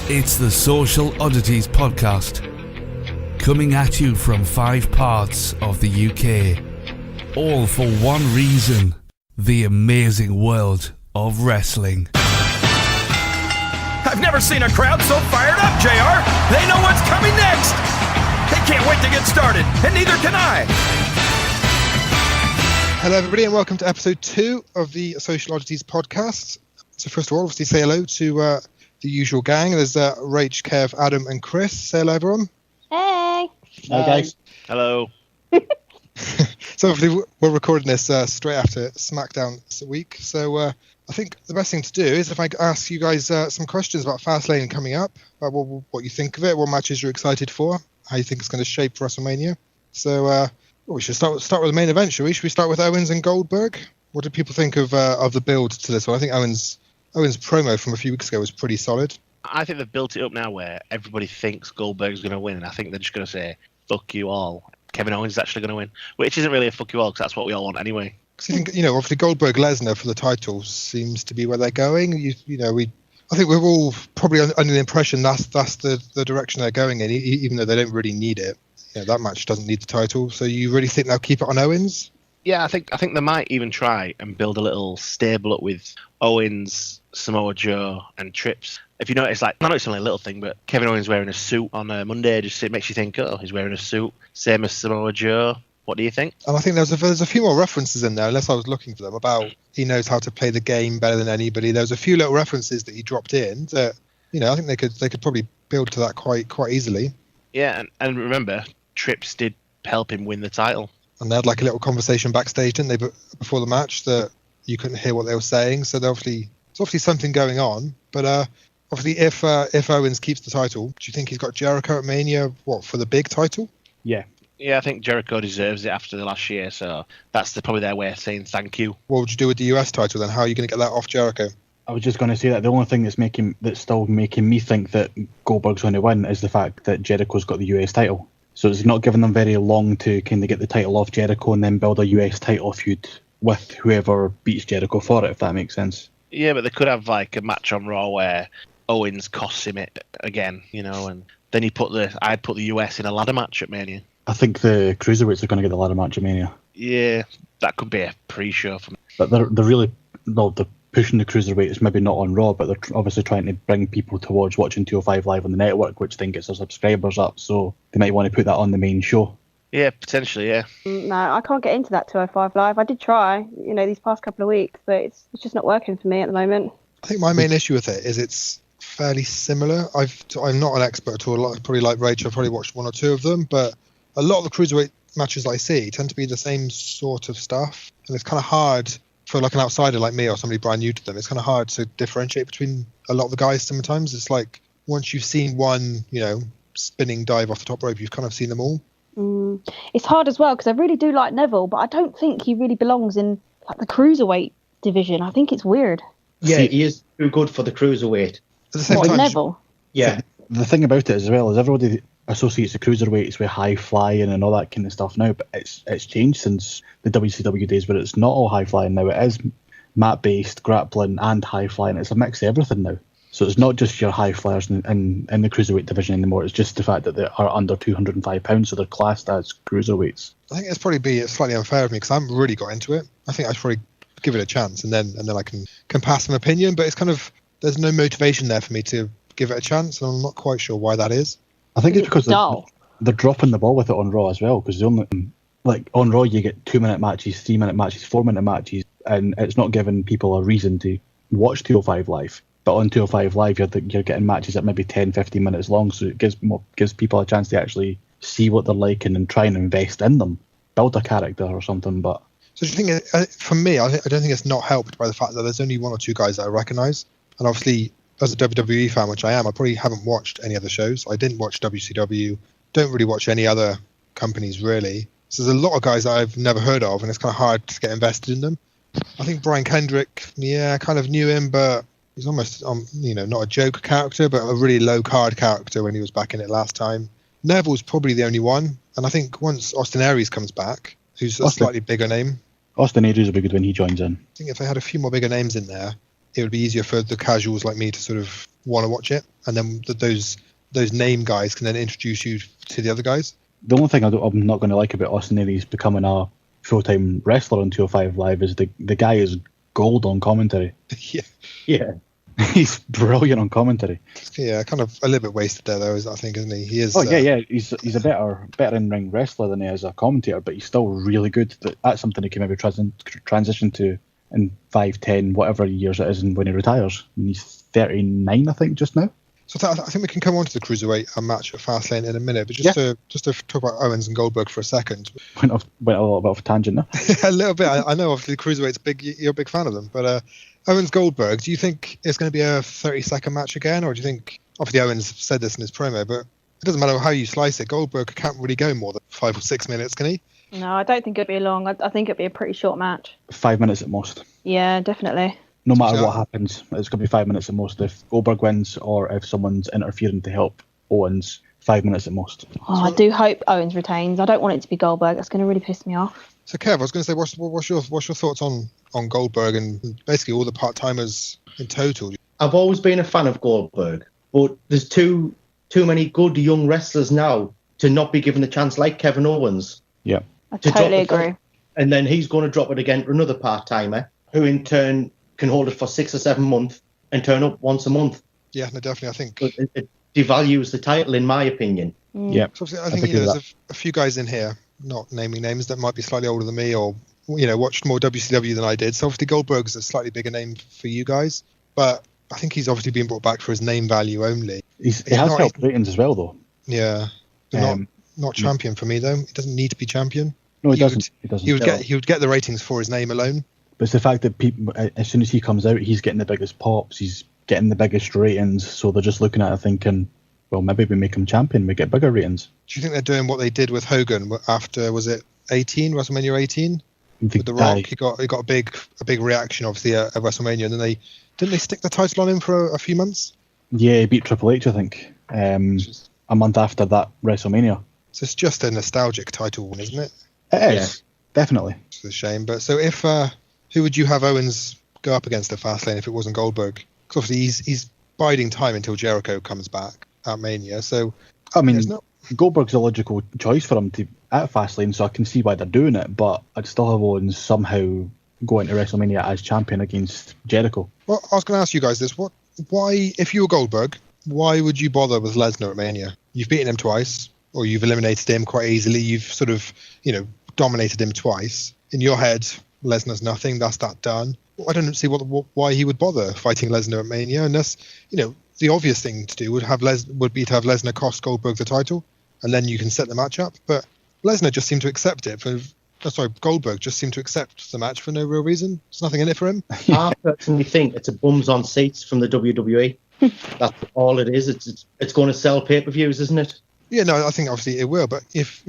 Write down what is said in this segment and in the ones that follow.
It's the Social Oddities Podcast, coming at you from 5 parts of the UK, all for one reason: the amazing world of wrestling. I've never seen a crowd so fired up, JR. They know what's coming next. They can't wait to get started, and neither can I. Hello everybody and welcome to episode 2 of the Social Oddities Podcast. So first of all, obviously say hello to the usual gang. There's Rach, Kev, Adam and Chris. Say hello everyone. Hey. Hi guys. Hello. So obviously we're recording this straight after SmackDown this week. So I think the best thing to do is if I ask you guys some questions about Fastlane coming up, about what you think of it, what matches you're excited for, how you think it's going to shape WrestleMania. So we should start with the main event, shall we? Should we start with Owens and Goldberg? What did people think of the build to this one? I think Owens' promo from a few weeks ago was pretty solid. I think they've built it up now where everybody thinks Goldberg's going to win, and I think they're just going to say, fuck you all. Kevin Owens is actually going to win, which isn't really a fuck you all, because that's what we all want anyway. Because I think, obviously Goldberg-Lesnar for the title seems to be where they're going. I think we're all probably under the impression that's the direction they're going in, even though they don't really need it. That match doesn't need the title. So you really think they'll keep it on Owens? Yeah, I think they might even try and build a little stable up with Owens, Samoa Joe, and Trips. If you notice, I know it's only a little thing, but Kevin Owens wearing a suit on Monday, it makes you think, oh, he's wearing a suit. Same as Samoa Joe. What do you think? And I think there's a few more references in there, unless I was looking for them, about he knows how to play the game better than anybody. There's a few little references that he dropped in that, I think they could probably build to that quite easily. Yeah, and remember, Trips did help him win the title. And they had like a little conversation backstage, didn't they, before the match, that you couldn't hear what they were saying. So there's obviously something going on. But obviously, if Owens keeps the title, do you think he's got Jericho at Mania, for the big title? Yeah. Yeah, I think Jericho deserves it after the last year, so that's probably their way of saying thank you. What would you do with the US title then? How are you going to get that off Jericho? I was just going to say that the only thing that's still making me think that Goldberg's going to win is the fact that Jericho's got the US title. So it's not giving them very long to kind of get the title off Jericho and then build a US title feud with whoever beats Jericho for it, if that makes sense. Yeah, but they could have like a match on Raw where Owens costs him it again, and then I'd put the US in a ladder match at Mania. I think the cruiserweights are going to get the ladder match at Mania. Yeah, that could be a pre-show for me. But they're pushing the cruiserweights, maybe not on Raw, but they're obviously trying to bring people towards watching 205 Live on the network, which then gets their subscribers up, so they might want to put that on the main show. Yeah, potentially, yeah. No, I can't get into that 205 Live. I did try, these past couple of weeks, but it's just not working for me at the moment. I think my main issue with it is it's fairly similar. I'm not an expert at all. Probably like Rachel, I've probably watched 1 or 2 of them, but a lot of the cruiserweight matches I see tend to be the same sort of stuff, and it's kind of hard for like an outsider like me or somebody brand new to them. It's kind of hard to differentiate between a lot of the guys. Sometimes it's like once you've seen one, spinning dive off the top rope, you've kind of seen them all. It's hard as well because I really do like Neville, but I don't think he really belongs in like the cruiserweight division. I think it's weird. Yeah, he is too good for the cruiserweight. At the same time, Neville? Yeah. The thing about it as well is everybody associates the cruiserweights with high flying and all that kind of stuff now, but it's changed since the WCW days where it's not all high flying now. It is mat based, grappling and high flying. It's a mix of everything now. So it's not just your high flyers in the cruiserweight division anymore. It's just the fact that they are under 205 pounds, so they're classed as cruiserweights. I think it's probably slightly unfair of me because I haven't really got into it. I think I should probably give it a chance and then I can pass an opinion, but it's kind of, there's no motivation there for me to give it a chance, and I'm not quite sure why that is. I think it's because they're dropping the ball with it on Raw as well, because on Raw you get 2-minute matches, 3-minute matches, 4-minute matches, and it's not giving people a reason to watch 205 Live. But on 205 Live you're getting matches that maybe 10-15 minutes long, so it gives people a chance to actually see what they're like and try and invest in them, build a character or something. But so do you think, for me, I don't think it's not helped by the fact that there's only 1 or 2 guys that I recognise, and obviously as a WWE fan, which I am, I probably haven't watched any other shows. I didn't watch WCW, don't really watch any other companies really. So there's a lot of guys that I've never heard of, and it's kind of hard to get invested in them. I think Brian Kendrick, I kind of knew him, but he's almost, not a joke character, but a really low card character when he was back in it last time. Neville's probably the only one, and I think once Austin Aries comes back, who's a slightly bigger name. Austin Aries will be good when he joins in. I think if they had a few more bigger names in there, it would be easier for the casuals like me to sort of want to watch it, and then those name guys can then introduce you to the other guys. The only thing I'm not going to like about Austin Aries becoming a full-time wrestler on 205 Live is the guy is gold on commentary. Yeah. He's brilliant on commentary. Yeah, kind of a little bit wasted there, though, I think, isn't he? He is. Oh yeah. He's a better in-ring wrestler than he is a commentator, but he's still really good. That's something he can maybe transition to in 5, 10, whatever years it is, and when he retires. I mean, he's 39, I think, just now. So I think we can come on to the Cruiserweight match at Fastlane in a minute, but just to talk about Owens and Goldberg for a second. Went a little bit off a tangent there. A little bit. I know, obviously, the Cruiserweight's big. You're a big fan of them, but Owens Goldberg, do you think it's going to be a 30-second match again, or do you think? Obviously, Owens said this in his promo, but it doesn't matter how you slice it. Goldberg can't really go more than 5 or 6 minutes, can he? No, I don't think it'd be long. I think it'd be a pretty short match. 5 minutes at most. Yeah, definitely. No matter what happens, it's going to be 5 minutes at most. If Goldberg wins or if someone's interfering to help Owens, 5 minutes at most. Oh, I do hope Owens retains. I don't want it to be Goldberg. That's going to really piss me off. So, Kev, I was going to say, what's your thoughts on Goldberg and basically all the part-timers in total? I've always been a fan of Goldberg, but there's too many good young wrestlers now to not be given the chance, like Kevin Owens. Yeah. I totally agree. And then he's going to drop it again for another part-timer, who in turn can hold it for 6 or 7 months and turn up once a month. Yeah, no, definitely. I think it devalues the title, in my opinion. Yeah. So I think there's a few guys in here, not naming names, that might be slightly older than me or watched more WCW than I did. So obviously Goldberg's a slightly bigger name for you guys, but I think he's obviously been brought back for his name value only. He has helped ratings as well, though. Yeah, but not champion for me though. He doesn't need to be champion. No, he doesn't. He would get the ratings for his name alone. But it's the fact that people, as soon as he comes out, he's getting the biggest pops. He's getting the biggest ratings. So they're just looking at it thinking, well, maybe we make him champion, we get bigger ratings. Do you think they're doing what they did with Hogan after, was it 18, WrestleMania 18? With The Rock, he got a big reaction, obviously, at WrestleMania. And then didn't they stick the title on him for a few months? Yeah, he beat Triple H, I think, a month after that WrestleMania. So it's just a nostalgic title win, isn't it? It is, definitely. It's a shame. But so if who would you have Owens go up against at Fastlane if it wasn't Goldberg? Because obviously he's biding time until Jericho comes back at Mania. So I mean, Goldberg's a logical choice for him to at Fastlane, so I can see why they're doing it. But I'd still have Owens somehow going to WrestleMania as champion against Jericho. Well, I was going to ask you guys this: why, if you were Goldberg, why would you bother with Lesnar at Mania? You've beaten him twice, or you've eliminated him quite easily. You've sort of, dominated him twice. In your head, Lesnar's nothing. That's that done. I don't see why he would bother fighting Lesnar at Mania, unless the obvious thing to do would be to have Lesnar cost Goldberg the title, and then you can set the match up. But Lesnar just seemed to accept it Goldberg just seemed to accept the match for no real reason. There's nothing in it for him. I personally think it's a bums on seats from the WWE. That's all it is. It's going to sell pay-per-views, isn't it? Yeah, no, I think obviously it will. But if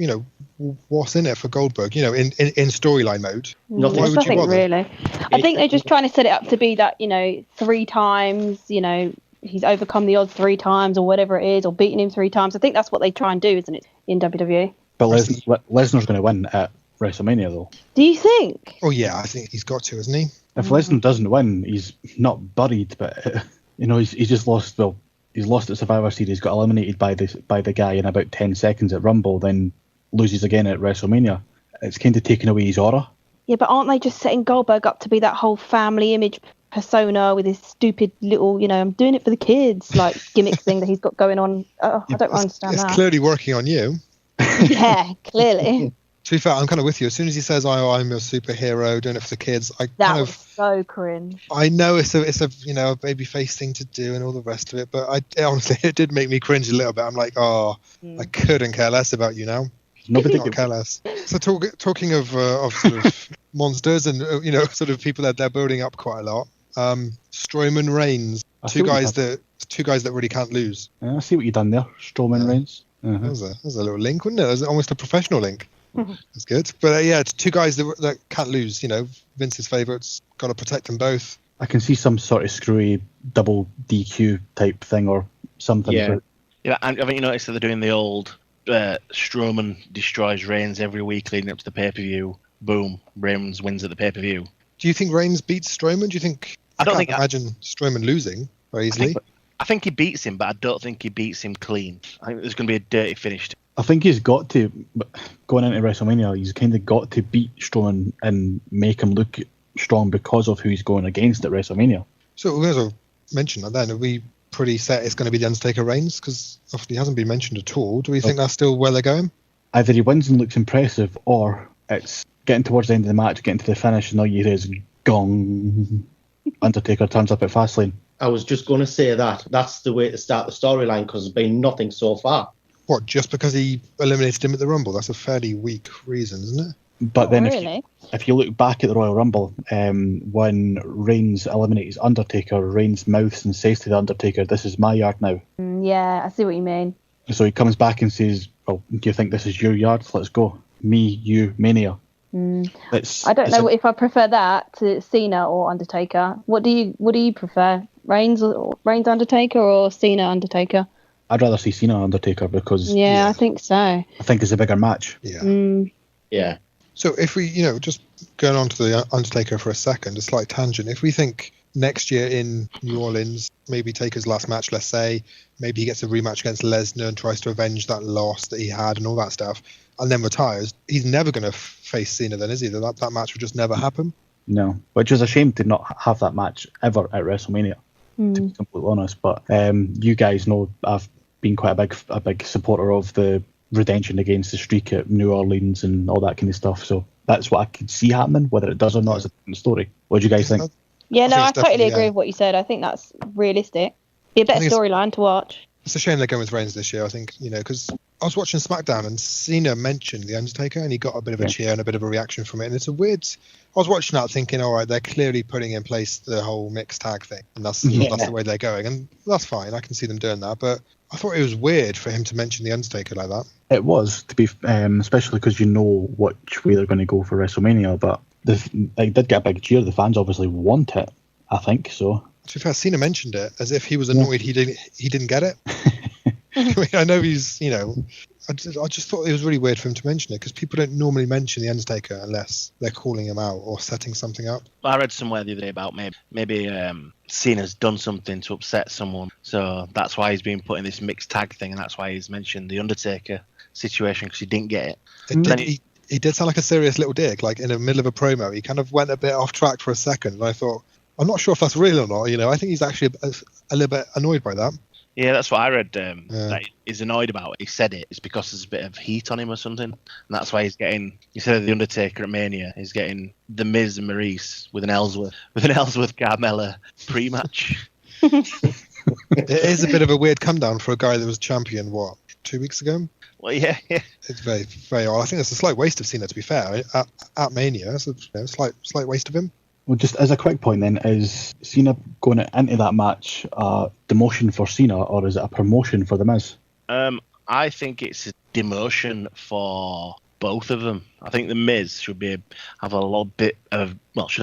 what's in it for Goldberg? In storyline mode, why would you bother? Really. I think they're just trying to set it up to be that 3 times. He's overcome the odds 3 times or whatever it is, or beaten him 3 times. I think that's what they try and do, isn't it, in WWE? But Lesnar's going to win at WrestleMania, though. Do you think? Oh yeah, I think he's got to, isn't he? If Lesnar doesn't win, he's not buried, but he's just lost. Well, he's lost at Survivor Series, got eliminated by the guy in about 10 seconds at Rumble, then loses again at WrestleMania. It's kind of taken away his aura. Yeah, but aren't they just setting Goldberg up to be that whole family image persona with his stupid little, I'm doing it for the kids, like gimmick thing that he's got going on? I don't understand that. It's clearly working on you. Yeah, clearly. To be fair, I'm kind of with you. As soon as he says, "Oh, I'm a superhero, doing it for the kids," that was so cringe. I know it's a baby face thing to do and all the rest of it, but honestly, it did make me cringe a little bit. I'm like, I couldn't care less about you now. Nobody could care less. So talking of sort of monsters and sort of people that they're building up quite a lot. Strowman, Reigns, two guys that really can't lose. Yeah, I see what you've done there. Strowman, Reigns. Uh-huh. That was a little link, wasn't it? It was almost a professional link. That's good. But it's 2 guys that can't lose. Vince's favourites. Got to protect them both. I can see some sort of screwy double DQ type thing or something. Yeah. Haven't you noticed that they're doing the old Strowman destroys Reigns every week leading up to the pay-per-view? Boom, Reigns wins at the pay-per-view. Do you think Reigns beats Strowman? Do you think? I can't imagine Strowman losing very easily. I think he beats him, but I don't think he beats him clean. I think there's going to be a dirty finish. I think he's got to, going into WrestleMania, he's kind of got to beat Strowman and make him look strong because of who he's going against at WrestleMania. So we also mentioned that then. Are we pretty set it's going to be the Undertaker Reigns? Because obviously he hasn't been mentioned at all. Do we think that's still where they're going? Either he wins and looks impressive, or it's getting towards the end of the match, getting to the finish, and all you hear is gong. Undertaker turns up at Fastlane. I was just going to say that. That's the way to start the storyline, because there's been nothing so far. What, just because he eliminated him at the Rumble? That's a fairly weak reason, isn't it? But then really? if you look back at the Royal Rumble, when Reigns eliminates Undertaker, Reigns mouths and says to the Undertaker, "This is my yard now." Yeah, I see what you mean. So he comes back and says, "Well, do you think this is your yard? Let's go. Me, you, Mania." I don't know if I prefer that to Cena or Undertaker. What do you prefer? Reigns Undertaker or Cena Undertaker? I'd rather see Cena Undertaker because I think so. I think it's a bigger match. Yeah. Yeah. So if we, just going on to the Undertaker for a second, a slight tangent. If we think next year in New Orleans, maybe Taker's last match, let's say, maybe he gets a rematch against Lesnar and tries to avenge that loss that he had and all that stuff, and then retires, he's never going to face Cena then, is he? That match would just never happen. No, which is a shame to not have that match ever at WrestleMania, to be completely honest. But you guys know I've been quite a big supporter of the redemption against the streak at New Orleans and all that kind of stuff. So that's what I could see happening. Whether it does or not is a different story. What do you guys think? Yeah, I totally agree with what you said. I think that's realistic. Be a better storyline to watch. It's a shame they're going with Reigns this year, I think, because I was watching SmackDown and Cena mentioned The Undertaker and he got a bit of a cheer and a bit of a reaction from it. And it's a weird... I was watching that thinking, all right, they're clearly putting in place the whole mixed tag thing. And that's the way they're going. And that's fine. I can see them doing that. But I thought it was weird for him to mention The Undertaker like that. It was, to be especially because you know which way they're going to go for WrestleMania. But they did get a big cheer. The fans obviously want it, I think. So to be fair, Cena mentioned it as if he was annoyed he didn't get it. I know he's, I just thought it was really weird for him to mention it because people don't normally mention The Undertaker unless they're calling him out or setting something up. I read somewhere the other day about maybe Cena's done something to upset someone, so that's why he's been put in this mixed tag thing, and that's why he's mentioned The Undertaker situation because he didn't get it. He did sound like a serious little dick, like in the middle of a promo. He kind of went a bit off track for a second, and I thought, I'm not sure if that's real or not. I think he's actually a little bit annoyed by that. Yeah, that's what I read. That he's annoyed about it. He said it's because there's a bit of heat on him or something, and that's why he's getting. Instead of the Undertaker at Mania, he's getting the Miz and Maurice with an Ellsworth Carmella pre-match. It is a bit of a weird come down for a guy that was champion 2 weeks ago. Well, yeah. It's very, very odd. I think it's a slight waste of Cena, to be fair. At Mania, it's a slight waste of him. Well, just as a quick point then, is Cena going into that match a demotion for Cena or is it a promotion for The Miz? I think it's a demotion for both of them. I think The Miz should have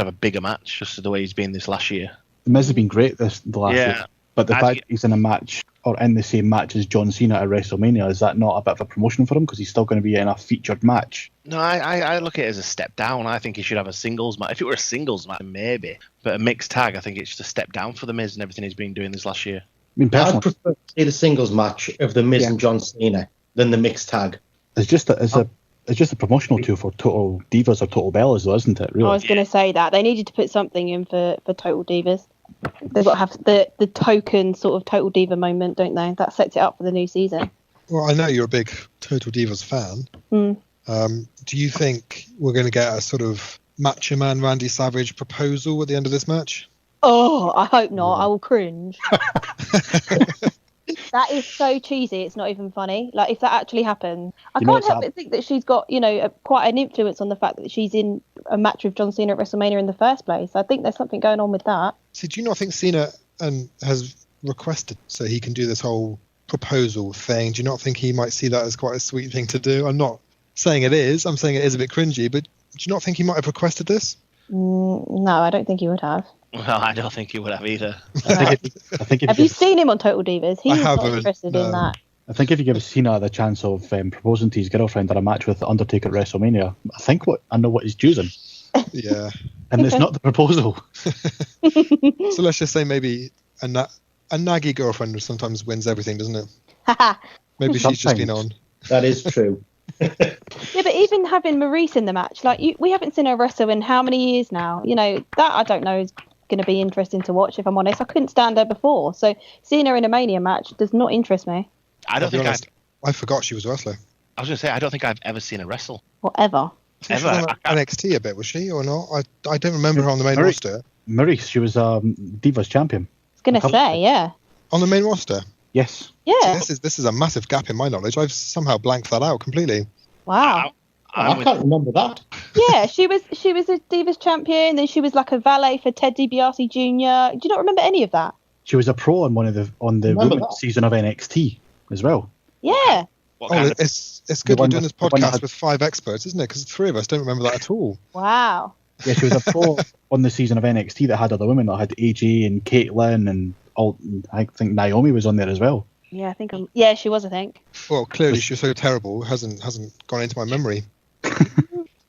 a bigger match just the way he's been this last year. The Miz has been great the last year. But the fact he's in a match or in the same match as John Cena at WrestleMania, is that not a bit of a promotion for him because he's still going to be in a featured match? No, I look at it as a step down. I think he should have a singles match. If it were a singles match, maybe. But a mixed tag, I think it's just a step down for The Miz and everything he's been doing this last year. I'd prefer to see the singles match of The Miz and John Cena than the mixed tag. It's just a promotional tool for Total Divas or Total Bellas, though, isn't it? Really? I was going to say that. They needed to put something in for Total Divas. They've got to have the token sort of Total Diva moment, don't they? That sets it up for the new season. Well, I know you're a big Total Divas fan. Do you think we're going to get a sort of Macho Man Randy Savage proposal at the end of this match? Oh, I hope not. I will cringe. That is so cheesy. It's not even funny. Like, if that actually happens, I can't help but think that she's got, quite an influence on the fact that she's in a match with John Cena at WrestleMania in the first place. I think there's something going on with that. See, do you not think Cena has requested so he can do this whole proposal thing? Do you not think he might see that as quite a sweet thing to do? I'm not saying it is. I'm saying it is a bit cringy, but do you not think he might have requested this? No, I don't think he would have. Well, I don't think he would have either. Have you seen him on Total Divas? He's not interested in that. I think if you give Cena the chance of proposing to his girlfriend at a match with Undertaker at WrestleMania, I know what he's choosing. Yeah. And it's not the proposal. So let's just say maybe a naggy girlfriend sometimes wins everything, doesn't it? Haha. Maybe she's just been on. That is true. Yeah, but even having Maurice in the match, like we haven't seen her wrestle in how many years now? You know, that I don't know is going to be interesting to watch, if I'm honest. I couldn't stand her before, so seeing her in a Mania match does not interest me. I forgot she was a wrestler. I was going to say, I don't think I've ever seen her wrestle. Whatever. She was on NXT a bit, was she, or not? I don't remember her on the main roster. Maurice, she was Divas champion. I was going to say, yeah. On the main roster? Yes. Yeah. See, this is a massive gap in my knowledge. I've somehow blanked that out completely. Wow. I can't remember that. Yeah, she was a Divas champion, then she was like a valet for Ted DiBiase Jr. Do you not remember any of that? She was a pro on the women's season of NXT as well. Yeah. It's good we're doing this podcast with 5 experts, isn't it? Because 3 of us don't remember that at all. Wow. Yeah, she was a pro on the season of NXT that had other women, that had AJ and Caitlyn and all. I think Naomi was on there as well. Yeah, she was, I think. Well, clearly she was so terrible, hasn't gone into my memory.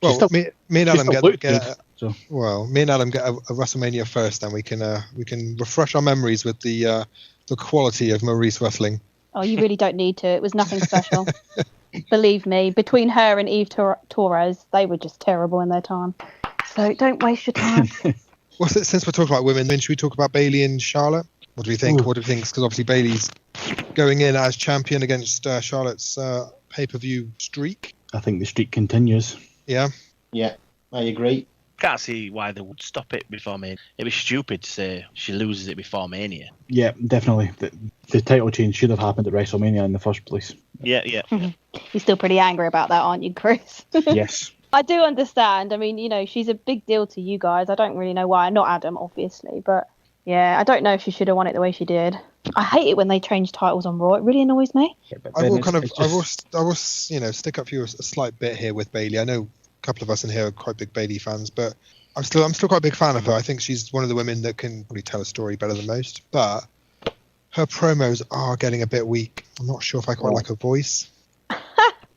Well, me and Adam get a WrestleMania first, and we can refresh our memories with the quality of Maurice wrestling. Oh, you really don't need to. It was nothing special. Believe me, between her and Eve Torres, they were just terrible in their time. So don't waste your time. Well, since we're talking about women, then should we talk about Bayley and Charlotte? What do we think? Ooh. What do you think? Because obviously Bayley's going in as champion against Charlotte's pay-per-view streak. I think the streak continues. Yeah. Yeah, I agree. Can't see why they would stop it before Mania. It'd be stupid to say she loses it before Mania. Yeah, definitely. The title change should have happened at WrestleMania in the first place. Yeah. You're still pretty angry about that, aren't you, Chris? Yes. I do understand. I mean, you know, she's a big deal to you guys. I don't really know why. Not Adam, obviously, but yeah, I don't know if she should have won it the way she did. I hate it when they change titles on Raw. It really annoys me. Yeah, I will stick up for you a slight bit here with Bayley. I know a couple of us in here are quite big Bayley fans, but I'm still quite a big fan of her. I think she's one of the women that can probably tell a story better than most, but her promos are getting a bit weak. I'm not sure if I quite like her voice.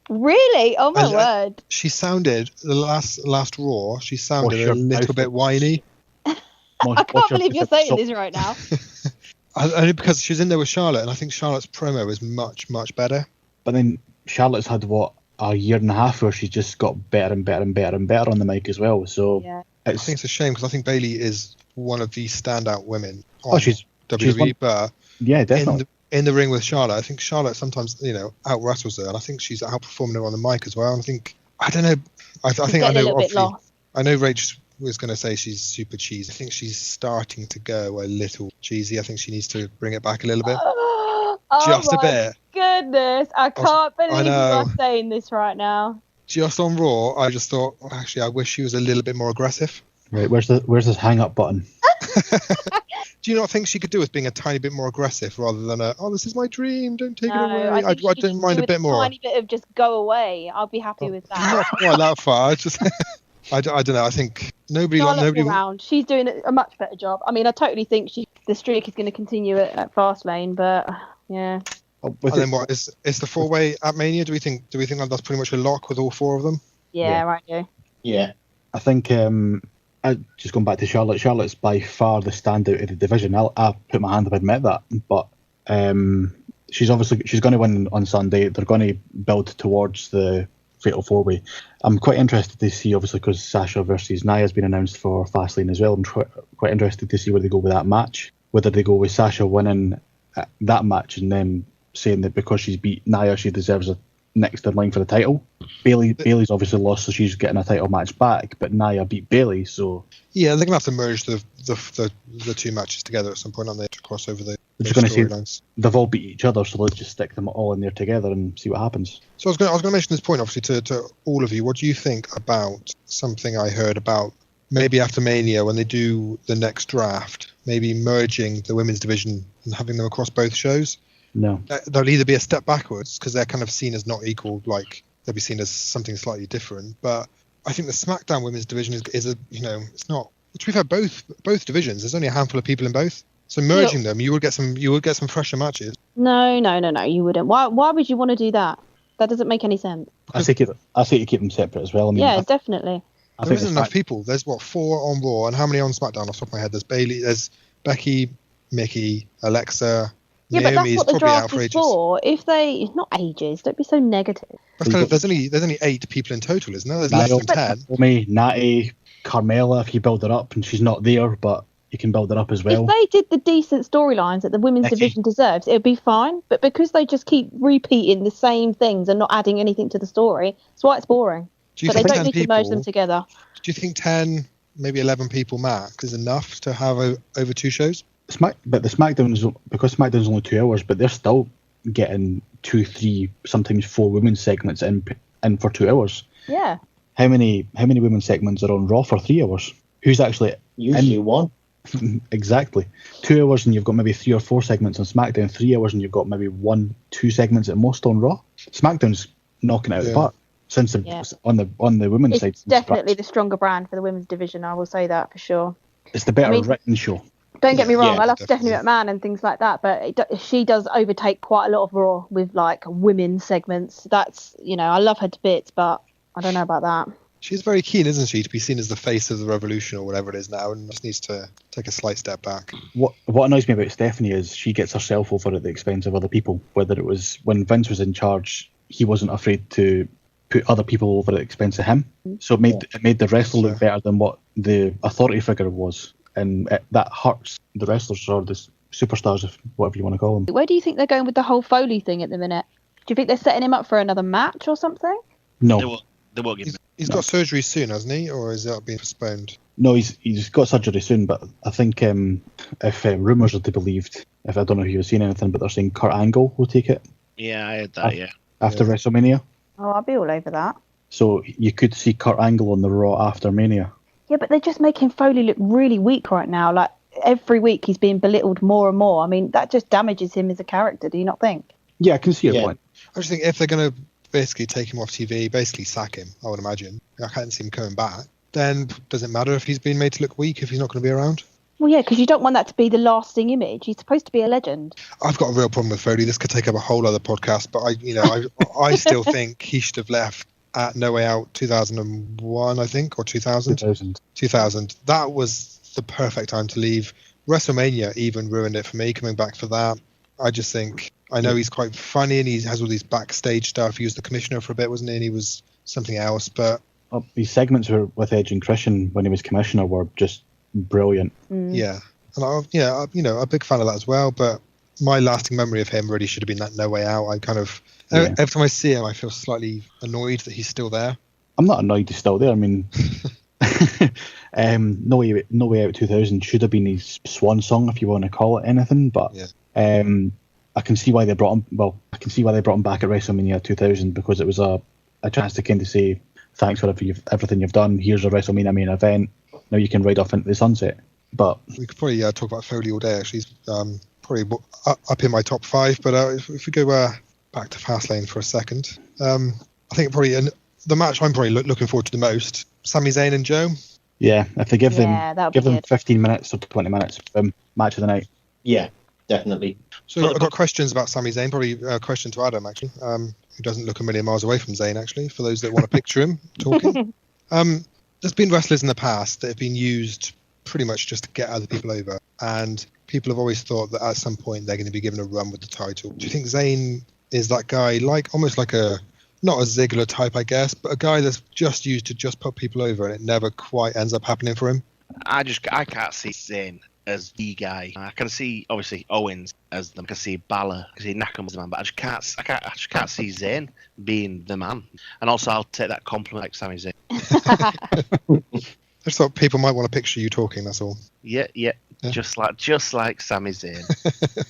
Really? Oh my word! She sounded the last Raw. She sounded a little bit whiny. I can't believe you're saying this right now. Only because she's in there with Charlotte, and I think Charlotte's promo is much better. But then Charlotte's had a year and a half where she's just got better and better and better and better on the mic as well. So yeah. I think it's a shame because I think Bayley is one of the standout women on she's WWE, but yeah, definitely. In the ring with Charlotte, I think Charlotte sometimes, out wrestles her, and I think she's outperforming her on the mic as well. And I don't know. I think I know. I know Rach was going to say she's super cheesy. I think she's starting to go a little cheesy. I think she needs to bring it back a little bit, just a bit. Goodness, I can't believe you're saying this right now. Just on Raw, I just thought, actually, I wish she was a little bit more aggressive. Right, where's this hang up button? Do you not think she could do with being a tiny bit more aggressive rather than this is my dream, don't take it away? I don't mind a bit more. A tiny bit of just go away. I'll be happy with that. Not quite that far. I don't know. I think nobody around. She's doing a much better job. I mean, I totally think the streak is going to continue at Fastlane, but yeah. And then what is the 4-way at Mania? Do we think that's pretty much a lock with all 4 of them? Yeah. Right. Yeah. Yeah. I think just going back to Charlotte. Charlotte's by far the standout of the division. I'll put my hand up and admit that. But she's going to win on Sunday. They're going to build towards the Fatal 4-way. I'm quite interested to see, obviously, because Sasha versus Nia has been announced for Fastlane as well. I'm quite interested to see where they go with that match. Whether they go with Sasha winning that match and then saying that because she's beat Nia, she deserves a next in line for the title. Bayley's obviously lost, so she's getting a title match back, but Nia beat Bayley, so yeah, they're gonna have to merge the 2 matches together at some point, aren't they, to cross over the storylines. They've all beat each other, so let's just stick them all in there together and see what happens. So I was gonna mention this point, obviously, to all of you. What do you think about something I heard about maybe after Mania, when they do the next draft, maybe merging the women's division and having them across both shows? No. They'll either be a step backwards because they're kind of seen as not equal, like they'll be seen as something slightly different. But I think the SmackDown women's division is it's not. Which we've had both divisions. There's only a handful of people in both. So merging them, you would get some fresher matches. No, you wouldn't. Why would you want to do that? That doesn't make any sense. I say to keep them separate as well. I mean, definitely. There isn't enough people. There's 4 on Raw, and how many on SmackDown off the top of my head? There's Bayley, there's Becky, Mickey, Alexa. Yeah, Naomi's but that's what the probably draft out for is ages. for. If they, not ages, don't be so negative. That's kind of, there's only 8 people in total, isn't there? There's less than 10. Naomi, Natty, Carmella, if you build her up, and she's not there, but you can build her up as well. If they did the decent storylines that the women's division deserves, it would be fine. But because they just keep repeating the same things and not adding anything to the story, that's why it's boring. But they don't need to merge them together. Do you think 10, maybe 11 people max is enough to have over 2 shows? But the SmackDown's, because SmackDown's only 2 hours, but they're still getting 2, 3, sometimes 4 women's segments in for 2 hours. Yeah. How many women's segments are on Raw for 3 hours? Who's actually usually one? Exactly. 2 hours and you've got maybe 3 or 4 segments on SmackDown. 3 hours and you've got maybe 1, 2 segments at most on Raw. SmackDown's knocking it out of the park since on the women's side. It's definitely the stronger brand for the women's division. I will say that for sure. It's the better written show. Don't get me wrong, I love Stephanie McMahon and things like that, but she does overtake quite a lot of Raw with like women segments. That's, I love her to bits, but I don't know about that. She's very keen, isn't she, to be seen as the face of the revolution or whatever it is now, and just needs to take a slight step back. What annoys me about Stephanie is she gets herself over at the expense of other people. Whether it was when Vince was in charge, he wasn't afraid to put other people over at the expense of him. So it made the wrestler look better than what the authority figure was. And that hurts the wrestlers or the superstars, if whatever you want to call them. Where do you think they're going with the whole Foley thing at the minute? Do you think they're setting him up for another match or something? No. They won't give him. He's got surgery soon, hasn't he? Or is that being postponed? No, he's got surgery soon, but I think if rumours are to be believed, if I don't know if you've seen anything, but they're saying Kurt Angle will take it. Yeah, I heard that, After WrestleMania. Oh, I'll be all over that. So you could see Kurt Angle on the Raw after Mania. Yeah, but they're just making Foley look really weak right now. Like, every week he's being belittled more and more. I mean, that just damages him as a character, do you not think? Yeah, I can see your point. I just think if they're going to basically take him off TV, basically sack him, I would imagine. I can't see him coming back. Then does it matter if he's been made to look weak if he's not going to be around? Well, yeah, because you don't want that to be the lasting image. He's supposed to be a legend. I've got a real problem with Foley. This could take up a whole other podcast, but I still think he should have left at No Way Out 2001, I think, or 2000. 2000. That was the perfect time to leave. WrestleMania even ruined it for me, coming back for that. I just think, I know he's quite funny and he has all these backstage stuff. He was the commissioner for a bit, wasn't he? And he was something else, but... These segments with Edge and Christian when he was commissioner were just brilliant. Yeah. And a big fan of that as well, but my lasting memory of him really should have been that No Way Out. I kind of... Every time I see him, I feel slightly annoyed that he's still there. I'm not annoyed he's still there. I mean, No Way Out 2000 should have been his swan song, if you want to call it anything. But I can see why they brought him. Well, I can see why they brought him back at WrestleMania 2000 because it was a chance to kind of say thanks for everything you've done. Here's a WrestleMania main event. Now you can ride off into the sunset. But we could probably talk about Foley all day. Actually, he's probably up in my top 5. But if we go back to Fastlane for a second, I think probably the match I'm probably looking forward to the most: Sami Zayn and Joe. Yeah, if they give them 15 minutes or 20 minutes, match of the night. Yeah, definitely. So I've got questions about Sami Zayn. Probably a question to Adam actually, who doesn't look a million miles away from Zayn actually. For those that want to picture him talking, there's been wrestlers in the past that have been used pretty much just to get other people over, and people have always thought that at some point they're going to be given a run with the title. Do you think Zayn is that guy, like almost like not a Ziggler type, I guess, but a guy that's just used to just put people over and it never quite ends up happening for him? I can't see Zayn as the guy. I can see obviously Owens as them. I can see Balor, I can see Nakamura as the man, but I just can't see Zayn being the man. And also, I'll take that compliment like Sami Zayn. I just thought people might want to picture you talking. That's all. Yeah. Just like Sami Zayn.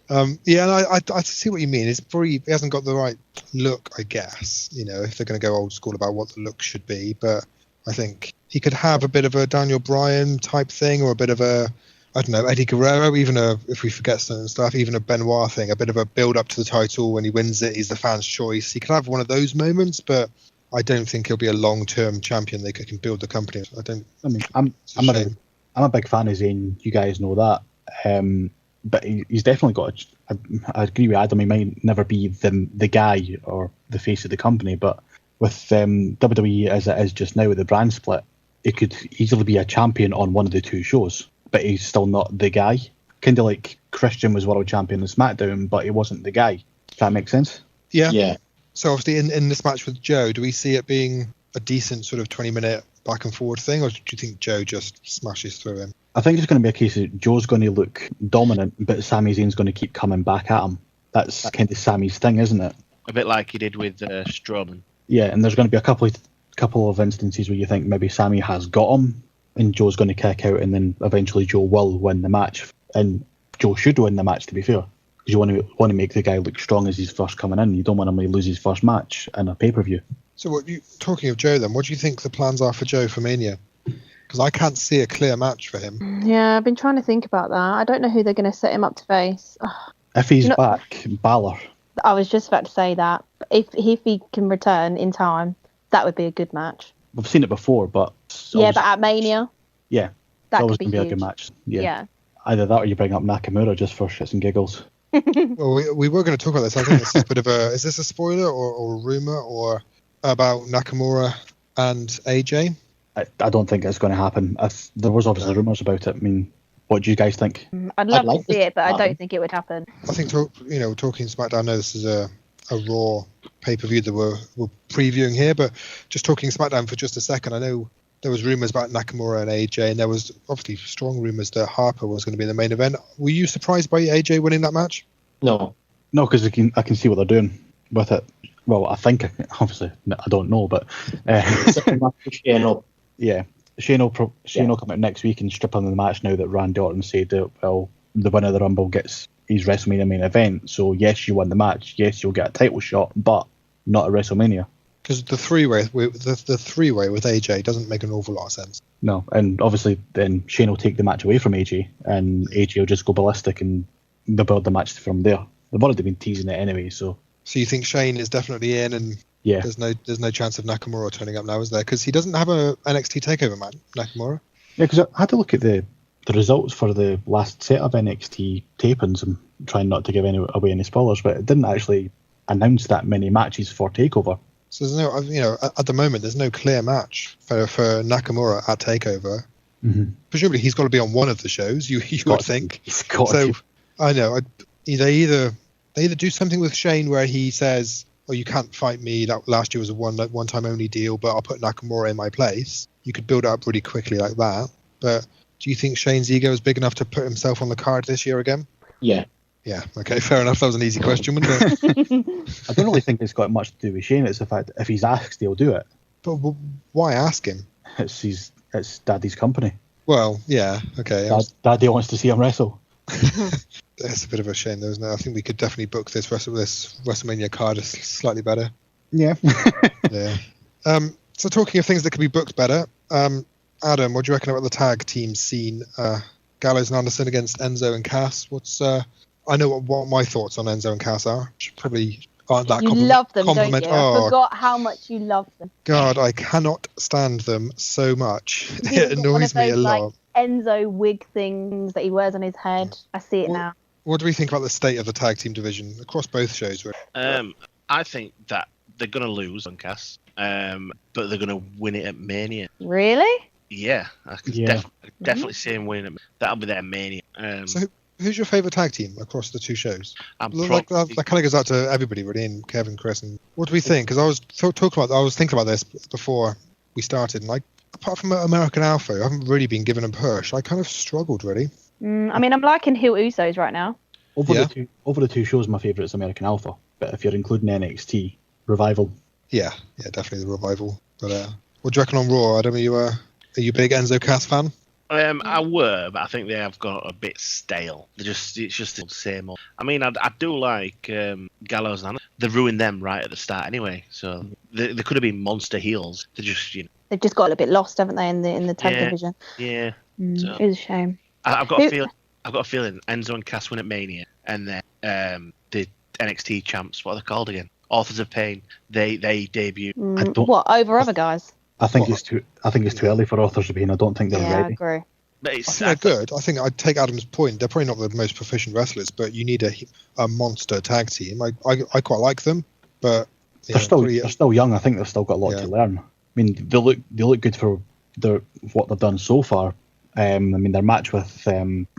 And I see what you mean. He hasn't got the right look, I guess. If they're going to go old school about what the look should be, but I think he could have a bit of a Daniel Bryan type thing, or a bit of a, I don't know, Eddie Guerrero, even if we forget certain stuff, even a Benoit thing, a bit of a build up to the title. When he wins it, he's the fan's choice. He could have one of those moments, but I don't think he'll be a long-term champion. They can build the company. I'm a big fan of Zayn. You guys know that. But he's definitely got. I agree with Adam. He might never be the guy or the face of the company, but with WWE as it is just now with the brand split, it could easily be a champion on one of the two shows. But he's still not the guy. kind of like Christian was world champion in SmackDown, but he wasn't the guy. Does that make sense? Yeah. Yeah. So obviously in this match with Joe, do we see it being a decent sort of 20-minute back and forward thing, or do you think Joe just smashes through him? I think it's going to be a case of Joe's going to look dominant, but Sami Zayn's going to keep coming back at him. That's kind of Sami's thing, isn't it? A bit like he did with Strowman. Yeah, and there's going to be a couple of instances where you think maybe Sami has got him, and Joe's going to kick out, and then eventually Joe will win the match, and Joe should win the match, to be fair, because you want to make the guy look strong as he's first coming in. You don't want him to lose his first match in a pay-per-view. So talking of Joe then, what do you think the plans are for Joe for Mania? Because I can't see a clear match for him. Yeah, I've been trying to think about that. I don't know who they're going to set him up to face. If he's back, Balor. I was just about to say that. If he can return in time, that would be a good match. We've seen it before, but... Yeah, but at Mania? Yeah. That always could going be to be huge. a good match. Yeah. Yeah. Either that or you bring up Nakamura just for shits and giggles. Well, we were going to talk about this. I think this is a bit of a... Is this a spoiler or a rumour or about Nakamura and AJ? I don't think it's going to happen. There was obviously rumours about it. I mean, what do you guys think? I'd love like to see this it, but I to don't think it would happen. I think, talking SmackDown, I know this is a Raw pay-per-view that we're previewing here, but just talking SmackDown for just a second, I know there was rumours about Nakamura and AJ, and there was obviously strong rumours that Harper was going to be in the main event. Were you surprised by AJ winning that match? No. No, because I can see what they're doing with it. Well, I think, obviously, I don't know, but... Yeah. Shane will come out next week and strip him of the match now that Randy Orton said that, well, the winner of the Rumble gets his WrestleMania main event. So, yes, you won the match. Yes, you'll get a title shot, but not at WrestleMania. Because the three-way with AJ doesn't make an awful lot of sense. No, and obviously then Shane will take the match away from AJ, and AJ will just go ballistic and they'll build the match from there. They've already been teasing it anyway, so... So you think Shane is definitely in, and yeah, there's no chance of Nakamura turning up now, is there? Because he doesn't have a NXT takeover match, Nakamura. Yeah, because I had to look at the results for the last set of NXT tapings. I'm trying not to give away any spoilers, but it didn't actually announce that many matches for Takeover. So there's no, at the moment there's no clear match for Nakamura at Takeover. Mm-hmm. Presumably he's got to be on one of the shows. You would think. He's got so to. I know they either do something with Shane where he says, "Oh, you can't fight me. That last year was a one time only deal, but I'll put Nakamura in my place." You could build it up really quickly like that. But do you think Shane's ego is big enough to put himself on the card this year again? Yeah. Yeah. Okay. Fair enough. That was an easy question, wasn't it? I don't really think it's got much to do with Shane. It's the fact that if he's asked, he'll do it. But why ask him? It's Daddy's company. Well, yeah. Okay. Daddy wants to see him wrestle. That's a bit of a shame, though, isn't it? I think we could definitely book this WrestleMania card slightly better. Yeah. Yeah. So talking of things that could be booked better, Adam, what do you reckon about the tag team scene? Gallows and Anderson against Enzo and Cass. I know what my thoughts on Enzo and Cass are. Which probably aren't that You love them, don't you? Oh, I forgot how much you love them. God, I cannot stand them so much. He's It got one annoys of me a those, lot. like, Enzo wig things that he wears on his head. I see it now. What do we think about the state of the tag team division across both shows? I think that they're going to lose on Cass, but they're going to win it at Mania. Really? Yeah, I could definitely see him winning it. That'll be their Mania. So who's your favourite tag team across the two shows? That kind of goes out to everybody, really, and Kevin, Chris. And what do we think? Because I was thinking about this before we started, and apart from American Alpha, I haven't really been given a push. I kind of struggled, really. I mean, I'm liking Heel Usos right now. Over the two shows, my favourite is American Alpha. But if you're including NXT, Revival. Yeah, definitely the Revival. But what do you reckon on Raw? Adam, are you a big Enzo Cass fan? I were, but I think they have got a bit stale. It's just the same old. I mean, I do like Gallows and Anderson. They ruined them right at the start anyway, so they could have been monster heels. They just, They've just got a little bit lost, haven't they, in the tag division? Yeah. So, it's a shame. I've got a feeling Enzo and Cass win at Mania, and then the NXT champs, what are they called again? Authors of Pain. They debut. Over other guys? I think it's too early for Authors of Pain. I don't think they're ready. I agree. But I think they're good. I think I'd take Adam's point. They're probably not the most proficient wrestlers, but you need a monster tag team. I quite like them, but they're still young. I think they've still got a lot to learn. I mean, they look good for what they've done so far, I mean, their match with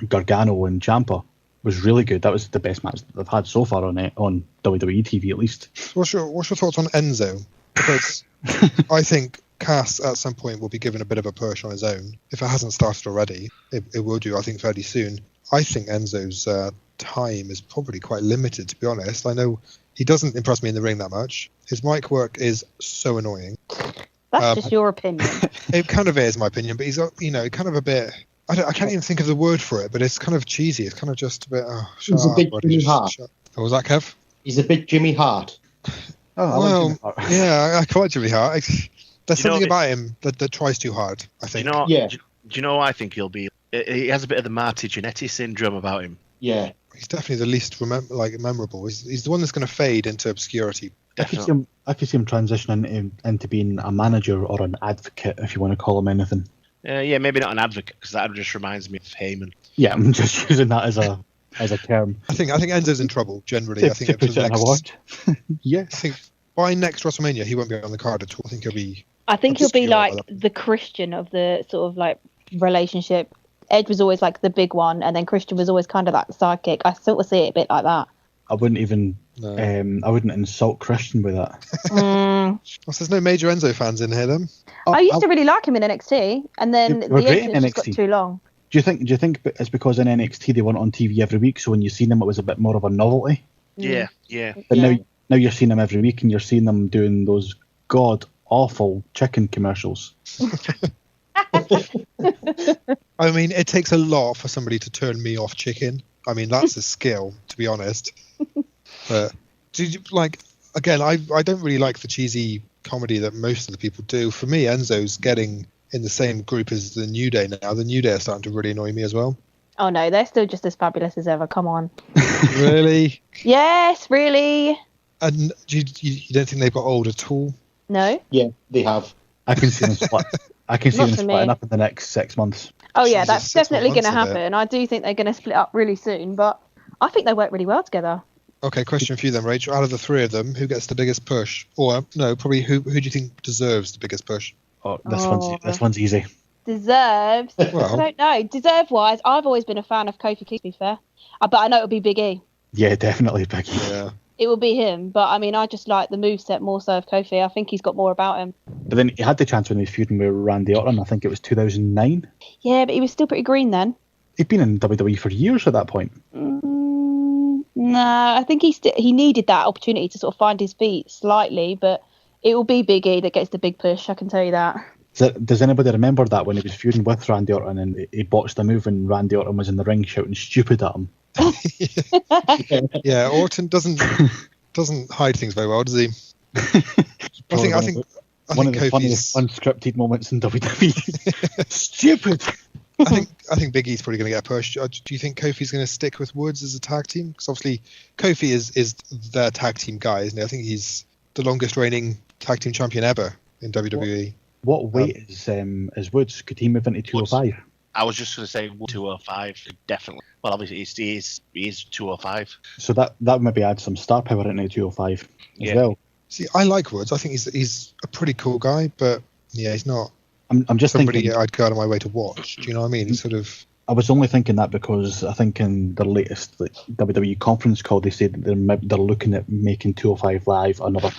Gargano and Ciampa was really good. That was the best match that they've had so far on WWE TV, at least. What's your thoughts on Enzo? Because I think Cass at some point will be given a bit of a push on his own. If it hasn't started already, it will do, I think, fairly soon. I think Enzo's time is probably quite limited, to be honest. I know he doesn't impress me in the ring that much. His mic work is so annoying. That's just your opinion. It kind of is my opinion, but he's, kind of a bit... I can't even think of the word for it, but it's kind of cheesy. It's kind of just a bit... He's a bit Jimmy Hart. What was that, Kev? He's a bit Jimmy Hart. Like Jimmy Hart. Yeah, I quite Jimmy Hart. There's something about him that tries too hard, I think. Do you know what I think he'll be? He has a bit of the Marty Jannetty syndrome about him. Yeah. He's definitely the least memorable. He's the one that's going to fade into obscurity. I could see him transitioning into being a manager or an advocate, if you want to call him anything. Maybe not an advocate, because that just reminds me of Heyman. Yeah, I'm just using that as a term. I think Enzo's in trouble generally. I think Yeah. I think by next WrestleMania he won't be on the card at all. I think he'll be. I think he'll be like the Christian of the sort of like relationship. Edge was always like the big one, and then Christian was always kind of like the sidekick. I sort of see it a bit like that. I wouldn't even. I wouldn't insult Christian with that. Well, there's no major Enzo fans in here, then. I used to really like him in NXT, and then the entrance just got too long. Do you think it's because in NXT they weren't on TV every week, so when you seen them it was a bit more of a novelty? Yeah. But now you're seeing them every week, and you're seeing them doing those god awful chicken commercials. I mean, it takes a lot for somebody to turn me off chicken. I mean, that's a skill, to be honest. But again, I don't really like the cheesy comedy that most of the people do. For me, Enzo's getting in the same group as the New Day now. The New Day are starting to really annoy me as well. Oh no, they're still just as fabulous as ever. Come on. Really? Yes, really. And you don't think they've got old at all? No. Yeah, they have. I can see them split. I can see them splitting up in the next 6 months. Oh yeah, that's definitely going to happen. I do think they're going to split up really soon, but I think they work really well together. Okay, question for you then, Rachel. Out of the three of them, who gets the biggest push? Or no, probably who do you think deserves the biggest push? This one's easy. Deserves. Well, I don't know. Deserve-wise, I've always been a fan of Kofi Kingston, to be fair. But I know it'll be Big E. Yeah, definitely Big E. Yeah. It will be him, but I mean, I just like the moveset more so of Kofi. I think he's got more about him. But then he had the chance when he was feuding with Randy Orton. I think it was 2009. Yeah, but he was still pretty green then. He'd been in WWE for years at that point. No, I think he needed that opportunity to sort of find his feet slightly, but it will be Big E that gets the big push, I can tell you that. Does anybody remember that when he was feuding with Randy Orton and he botched a move and Randy Orton was in the ring shouting stupid at him? Yeah, Orton doesn't hide things very well, does he? I think one of the Kofi's funniest unscripted moments in WWE. Stupid. I think Big E's probably going to get a push. Do you think Kofi's going to stick with Woods as a tag team? Because obviously Kofi is the tag team guy, isn't he? I think he's the longest reigning tag team champion ever in WWE. What weight is Woods? Could he move into 205? I was just going to say 205, definitely. Well, obviously he is 205. So that maybe add some star power into 205 as well. See, I like Woods. I think he's a pretty cool guy, but yeah, he's not. I'm just somebody thinking, I'd go out of my way to watch. Do you know what I mean? He's sort of. I was only thinking that because I think in the latest WWE conference call they said that they're looking at making 205 Live another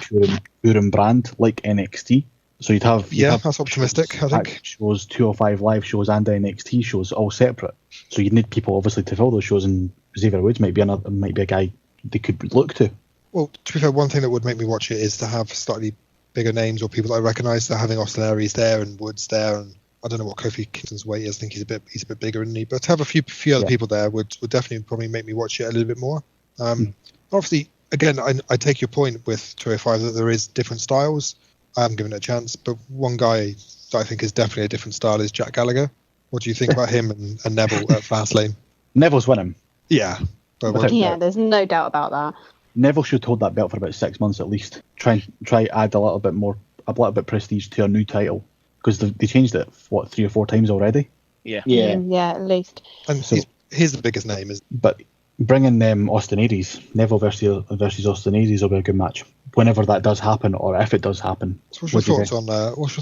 touring brand like NXT. So you'd have that's optimistic. I think shows, 205 Live shows, and NXT shows all separate. So you'd need people obviously to fill those shows, and Xavier Woods might be a guy they could look to. Well, to be fair, one thing that would make me watch it is to have slightly bigger names or people that I recognise. So having Austin Aries there and Woods there, and I don't know what Kofi Kingston's weight is. I think he's a bit bigger, isn't he? But to have a few other people there would definitely probably make me watch it a little bit more. Obviously, again, I take your point with 205 that there is different styles. I haven't given it a chance, but one guy that I think is definitely a different style is Jack Gallagher. What do you think about him and Neville at Fastlane? Neville's winning. Yeah. There's no doubt about that. Neville should hold that belt for about 6 months at least. Try add a little bit prestige to a new title, because they changed it 3 or 4 times already. Yeah, at least. And so, he's the biggest name, but bringing Austin Aries, Neville versus Austin Aries will be a good match whenever that does happen, or if it does happen. So what's your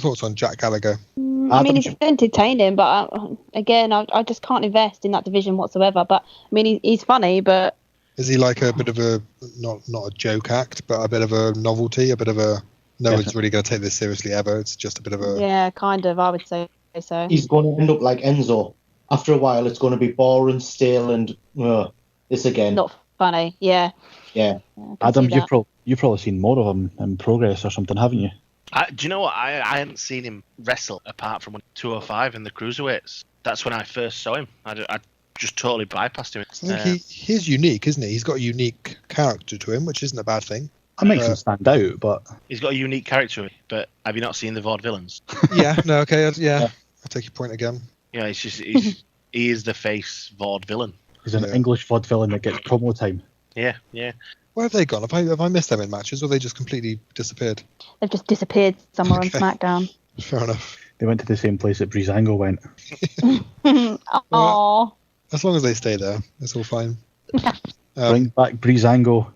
thoughts on Jack Gallagher? I mean, he's entertaining, but I just can't invest in that division whatsoever. But I mean, he's funny, but is he like a bit of a not a joke act, but a bit of a novelty, a bit of a no one's really going to take this seriously ever. It's just a bit of a kind of. I would say so. He's going to end up like Enzo. After a while, it's going to be boring, stale, and this again. Not funny. Yeah. Adam, you've probably seen more of him in Progress or something, haven't you? Do you know what? I hadn't seen him wrestle apart from 205 in the Cruiserweights. That's when I first saw him. I just totally bypassed him. I think he's unique, isn't he? He's got a unique character to him, which isn't a bad thing. That makes him stand out, but... He's got a unique character, but have you not seen the Vaudevillains? I'll take your point again. Yeah, he is the face vaudevillain. He's an English vaudevillain that gets promo time. Yeah. Where have they gone? Have I missed them in matches, or they just completely disappeared? They've just disappeared somewhere on SmackDown. Fair enough. They went to the same place that Breezango went. Aww. As long as they stay there, it's all fine. Bring back Breezango.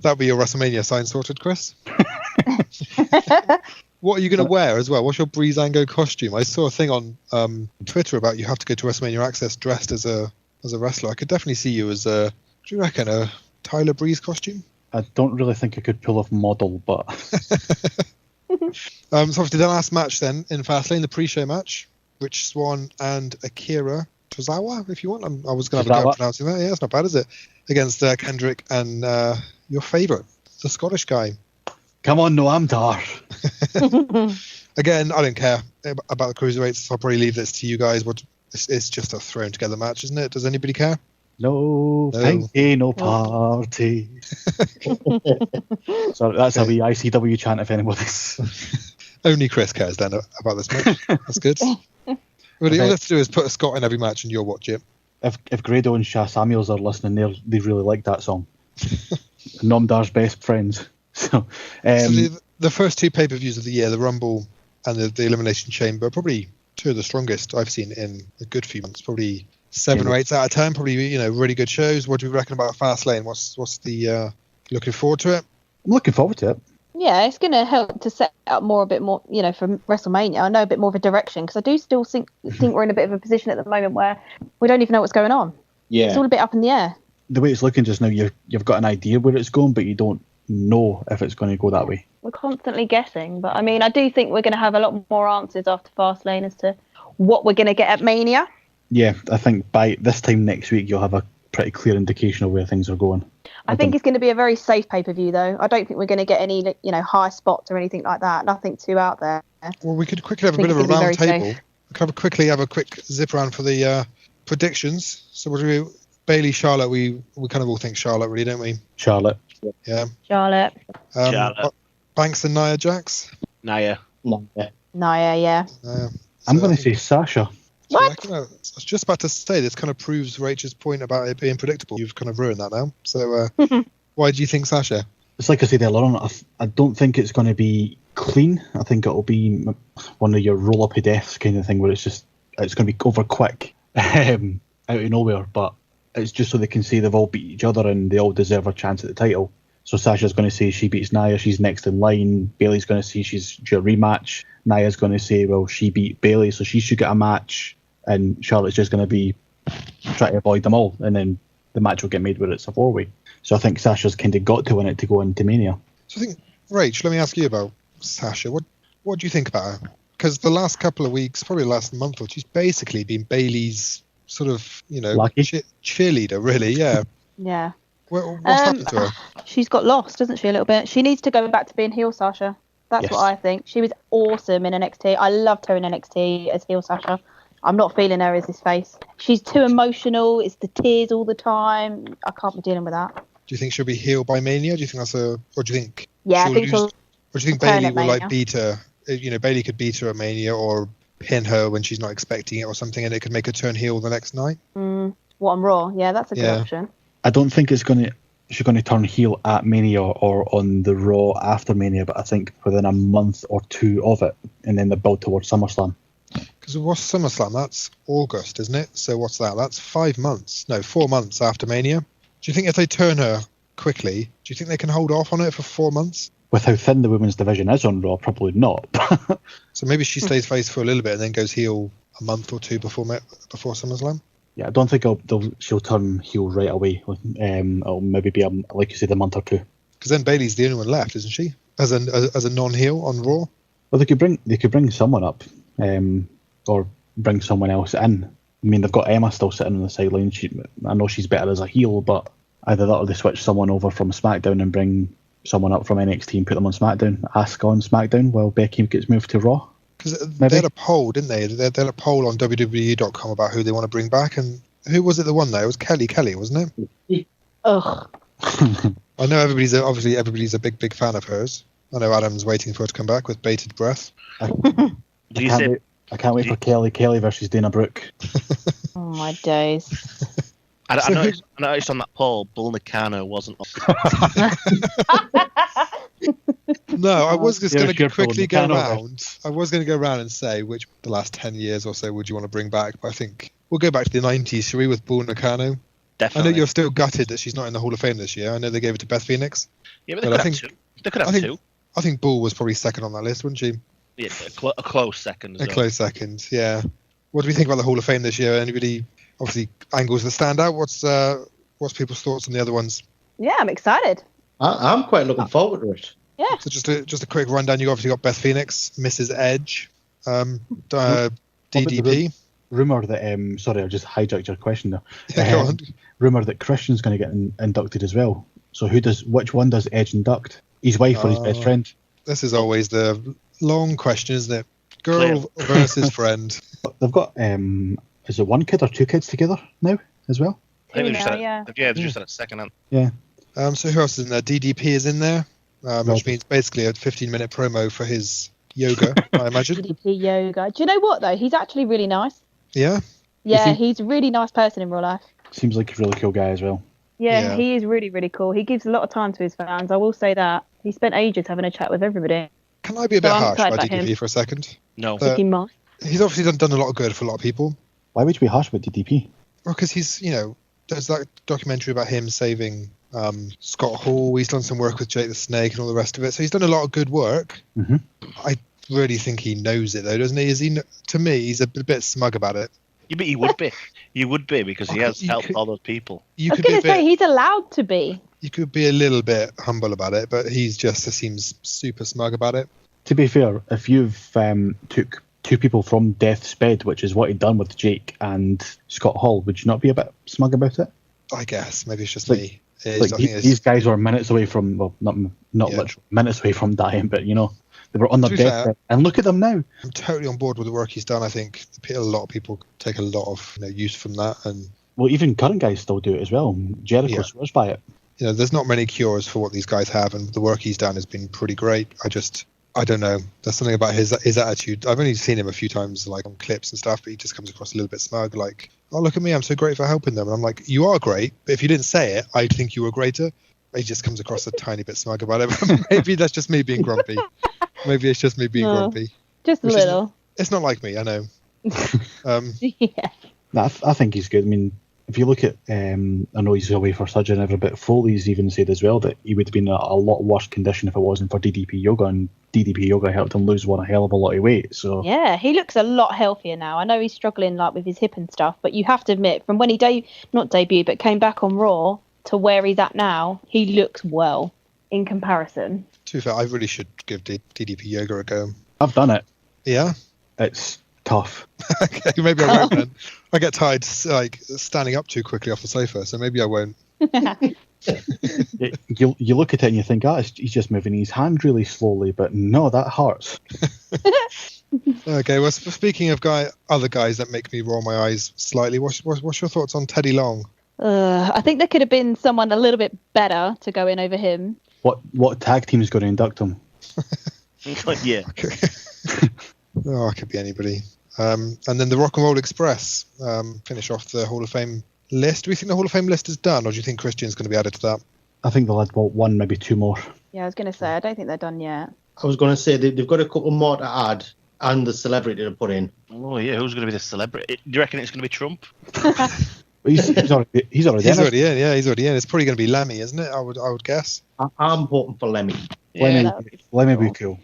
That'll be your WrestleMania sign sorted, Chris. What are you going to wear as well? What's your Breezango costume? I saw a thing on Twitter about you have to go to WrestleMania Access dressed as a wrestler. I could definitely see you as do you reckon a Tyler Breeze costume? I don't really think I could pull off model, but... So obviously the last match then in Fastlane, the pre-show match, Rich Swann and Akira Tozawa, if you want. I was going to have a go at pronouncing that. Yeah, it's not bad, is it? Against Kendrick and your favourite, the Scottish guy. Come on, Noam Dar. Again, I don't care about the cruiserweights, so I'll probably leave this to you guys. It's just a thrown together match, isn't it? Does anybody care? No. Pinky, no party. So that's a wee ICW chant if anybody's. Only Chris cares then about this match. That's good. Well, all you have to do is put a Scot in every match and you'll watch it. If Grado and Shah Samuels are listening, they really like that song. Nomdar's best friends. So the first two pay-per-views of the year, the Rumble and the Elimination Chamber, probably two of the strongest I've seen in a good few months. Probably 7 or 8 out of 10. Probably really good shows. What do we reckon about Fastlane? What's the looking forward to it? I'm looking forward to it. Yeah, it's going to help to set up a bit more, for WrestleMania. I know a bit more of a direction because I do still think we're in a bit of a position at the moment where we don't even know what's going on. Yeah, it's all a bit up in the air. The way it's looking just now, you've got an idea where it's going, but you don't know if it's going to go that way. We're constantly guessing, but I mean, I do think we're going to have a lot more answers after Fastlane as to what we're going to get at Mania. Yeah, I think by this time next week you'll have a pretty clear indication of where things are going. I think it's going to be a very safe pay-per-view, though. I don't think we're going to get any, high spots or anything like that. Nothing too out there. Well, we could quickly have a bit of a round table. We could quickly have a quick zip around for the predictions. So what do we? Bailey, Charlotte. We kind of all think Charlotte, really, don't we? Charlotte. Yeah. Charlotte. Charlotte. Banks and Nia Jax. Nia, yeah. I'm going to say Sasha. What? I was just about to say, this kind of proves Rachel's point about it being predictable. You've kind of ruined that now. So why do you think Sasha? It's like I said earlier on, I don't think it's going to be clean. I think it'll be one of your roll-up of deaths kind of thing where it's going to be over quick out of nowhere, but it's just so they can say they've all beat each other and they all deserve a chance at the title. So Sasha's going to say she beats Nia, she's next in line. Bailey's going to say she's due a rematch. Nia's going to say, well, she beat Bailey, so she should get a match. And Charlotte's just going to be trying to avoid them all, and then the match will get made where it's a 4-way. So I think Sasha's kind of got to win it to go into Mania. So I think, Rach, let me ask you about Sasha. What do you think about her? Because the last couple of weeks, probably the last month or two, she's basically been Bailey's sort of, cheerleader, really, yeah. Yeah. What's happened to her? She's got lost, doesn't she, a little bit? She needs to go back to being heel Sasha. That's what I think. She was awesome in NXT. I loved her in NXT as heel Sasha. I'm not feeling her as his face. She's too emotional. It's the tears all the time. I can't be dealing with that. Do you think she'll be healed by Mania? Do you think that's or do you think? Yeah, I think so. Or do you think Bailey will beat her? Bailey could beat her at Mania or pin her when she's not expecting it or something, and it could make her turn heel the next night. What, on Raw? Yeah, that's a good option. I don't think she's going to turn heel at Mania or on the Raw after Mania, but I think within a month or two of it, and then the build towards SummerSlam. Because what's SummerSlam? That's August, isn't it? So what's that? That's 4 months after Mania. Do you think if they turn her quickly, do you think they can hold off on it for 4 months? with how thin the women's division is on Raw, probably not. So maybe she stays face for a little bit and then goes heel a month or two before SummerSlam. Yeah, I don't think she'll turn heel right away. It'll maybe be, like you said, a month or two. Because then Bayley's the only one left, isn't she? As a non-heel on Raw. Well, they could bring someone up, or bring someone else in. I mean, they've got Emma still sitting on the sideline. I know she's better as a heel, but either that or they switch someone over from SmackDown and bring someone up from NXT and put them on SmackDown. Asuka on SmackDown while Becky gets moved to Raw. Because they had a poll, didn't they? They had a poll on WWE.com about who they want to bring back, and who was it that won there? It was Kelly, wasn't it? Ugh. I know everybody's a big fan of hers. I know Adam's waiting for her to come back with bated breath. I can't wait for Kelly versus Dana Brooke. Oh my days. I noticed on that poll, Bull Nakano wasn't on. No, I was just going to quickly go Nakano, around. I was going to go around and say which the last 10 years or so would you want to bring back, but I think we'll go back to the 90s, shall we, with Bull Nakano? Definitely. I know you're still gutted that she's not in the Hall of Fame this year. I know they gave it to Beth Phoenix. Yeah, but they could have two. I think Bull was probably second on that list, wouldn't she? Yeah, a close second. Close second, yeah. What do we think about the Hall of Fame this year? Anybody, obviously, angles that stand out? What's people's thoughts on the other ones? Yeah, I'm excited. I'm quite looking forward to it. Yeah. So just a quick rundown. You obviously got Beth Phoenix, Mrs. Edge, DDP. Rumor that sorry, I just hijacked your question there. Yeah, go on. Rumor that Christian's going to get inducted as well. So which one does Edge induct? His wife or his best friend? This is always the long question, isn't it? Girl versus friend. They've got is it one kid or two kids together now as well? I think they've just had a second hand. Yeah. So who else is in there? DDP is in there, which means basically a 15-minute promo for his yoga, I imagine. DDP yoga. Do you know what though? He's actually really nice. Yeah. Yeah, he's a really nice person in real life. Seems like a really cool guy as well. Yeah, he is really, really cool. He gives a lot of time to his fans. I will say that. He spent ages having a chat with everybody. Can I be a bit harsh by DDP for a second? No. He's obviously done a lot of good for a lot of people. Why would you be harsh about DDP? Well, because he's, there's that documentary about him saving Scott Hall. He's done some work with Jake the Snake and all the rest of it. So he's done a lot of good work. Mm-hmm. I really think he knows it, though, doesn't he? To me, he's a bit smug about it. Yeah, but he would be. He would be because he has helped all those people. I was going to say, he's allowed to be. You could be a little bit humble about it, but he just seems super smug about it. To be fair, if you've took two people from death's bed, which is what he'd done with Jake and Scott Hall, would you not be a bit smug about it? I guess. Maybe it's just me. These guys were minutes away from, well, not literally minutes away from dying, but, they were on their deathbed. And look at them now. I'm totally on board with the work he's done. I think a lot of people take a lot of use from that. And well, even current guys still do it as well. Jericho swears by it. There's not many cures for what these guys have, and the work he's done has been pretty great. I don't know. There's something about his attitude. I've only seen him a few times, like on clips and stuff, but he just comes across a little bit smug, like, oh, look at me, I'm so great for helping them. And I'm like, you are great, but if you didn't say it, I'd think you were greater. He just comes across a tiny bit smug about it. Maybe that's just me being grumpy. Maybe it's just me being grumpy. Just a little. It's not like me, I know. Yeah. No, I think he's good. I mean, if you look at, I know he's away for surgery and everything, but Foley's even said as well that he would have been in a lot worse condition if it wasn't for DDP Yoga, and DDP Yoga helped him lose a hell of a lot of weight. So yeah, he looks a lot healthier now. I know he's struggling with his hip and stuff, but you have to admit, from when he came back on Raw to where he's at now, he looks well in comparison. To be fair, I really should give DDP Yoga a go. I've done it. Yeah? It's tough. Okay, maybe I won't then. I get tired standing up too quickly off the sofa, so maybe I won't. You look at it and you think, he's just moving his hand really slowly, but no, that hurts. Okay, well, speaking of other guys that make me roll my eyes slightly, what's your thoughts on Teddy Long? I think there could have been someone a little bit better to go in over him. What tag team is going to induct him? Yeah. Oh, it could be anybody. And then the Rock and Roll Express finish off the Hall of Fame list. Do we think the Hall of Fame list is done, or do you think Christian's going to be added to that? I think they'll add one, maybe two more. Yeah, I was going to say, I don't think they're done yet. I was going to say they've got a couple more to add, and the celebrity to put in. Oh, yeah, who's going to be the celebrity? Do you reckon it's going to be Trump? He's already He's in. already in. Yeah, he's already in. It's probably going to be Lemmy, isn't it? I would guess. I'm hoping for Lemmy. Lemmy be cool.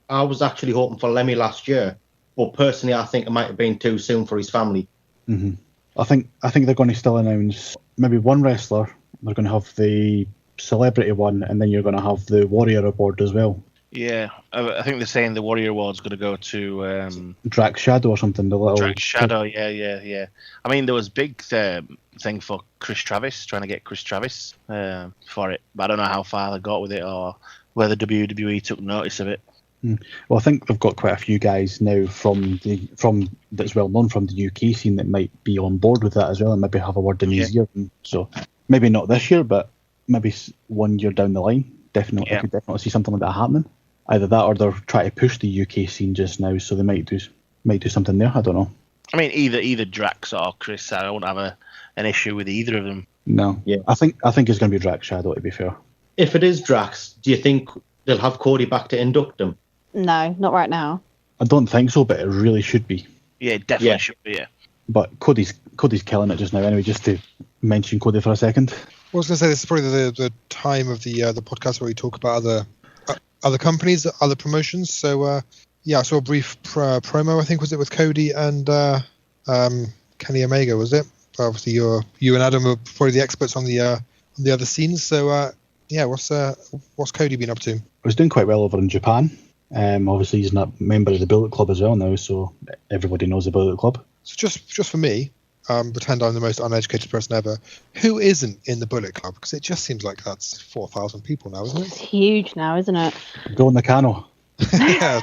I was actually hoping for Lemmy last year, but personally, I think it might have been too soon for his family. Mm-hmm. I think they're going to still announce maybe one wrestler. They're going to have the celebrity one, and then you're going to have the Warrior Award as well. Yeah, I think they're saying the Warrior Award's going to go to Drax Shadow or something. The little Drax Shadow. Yeah. I mean, there was big thing for Chris Travis, trying to get Chris Travis for it, but I don't know how far they got with it or whether WWE took notice of it. Well, I think they've got quite a few guys now from that's well known from the UK scene that might be on board with that as well, and maybe have a word in his ear. So maybe not this year, but maybe 1 year down the line, definitely I could definitely see something like that happening. Either that, or they're trying to push the UK scene just now, so they might do something there. I don't know. I mean, either Drax or Chris, I don't have an issue with either of them. No, I think it's going to be Drax Shadow, to be fair. If it is Drax, do you think they'll have Cody back to induct him? No, not right now. I don't think so, but it really should be. Yeah, it definitely should be. Yeah. But Cody's killing it just now. Anyway, just to mention Cody for a second. I was going to say this is probably the time of the podcast where we talk about other companies, other promotions. So I saw a brief promo. I think was it with Cody and Kenny Omega, was it? Obviously, you and Adam are probably the experts on the other scenes. So what's Cody been up to? He's doing quite well over in Japan. Obviously, he's not a member of the Bullet Club as well now, so everybody knows the Bullet Club. So just for me, pretend I'm the most uneducated person ever. Who isn't in the Bullet Club? Because it just seems like that's 4,000 people now, isn't it? It's huge now, isn't it? Go Nakano. Yeah.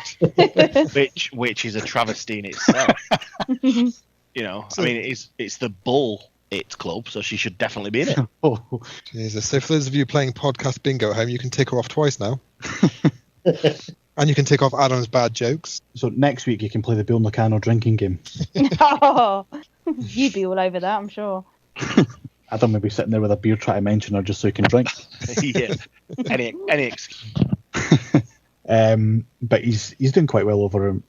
which is a travesty in itself. I mean, it's the Bull It Club, so she should definitely be in it. Oh, Jesus. So for those of you playing podcast bingo at home, you can tick her off twice now. And you can tick off Adam's bad jokes. So next week you can play the Bill Nakano drinking game. Oh, you'd be all over that, I'm sure. Adam may be sitting there with a beer trying to mention her just so he can drink. Yeah, any excuse. But he's doing quite well over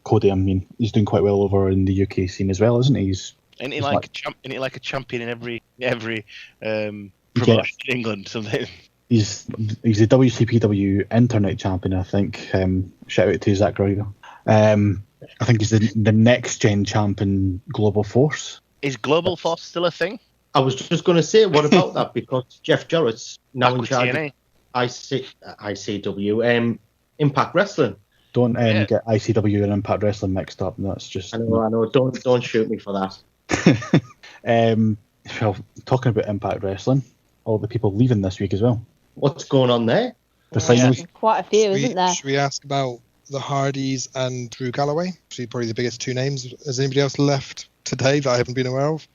Cody. I mean, he's doing quite well over in the UK scene as well, isn't he? Isn't he like a champion in every promotion in England? Something. He's the WCPW Internet Champion, I think. Shout out to Zack Ryder. I think he's the next gen champion Global Force. Is Global Force still a thing? I was just going to say, what about that? Because Jeff Jarrett's now in charge of ICW, Impact Wrestling. Don't get ICW and Impact Wrestling mixed up. That's just... I know. Don't shoot me for that. Well, talking about Impact Wrestling, all the people leaving this week as well. What's going on there? Quite a few, isn't there? Should we ask about the Hardys and Drew Galloway? Probably the biggest two names. Has anybody else left today that I haven't been aware of?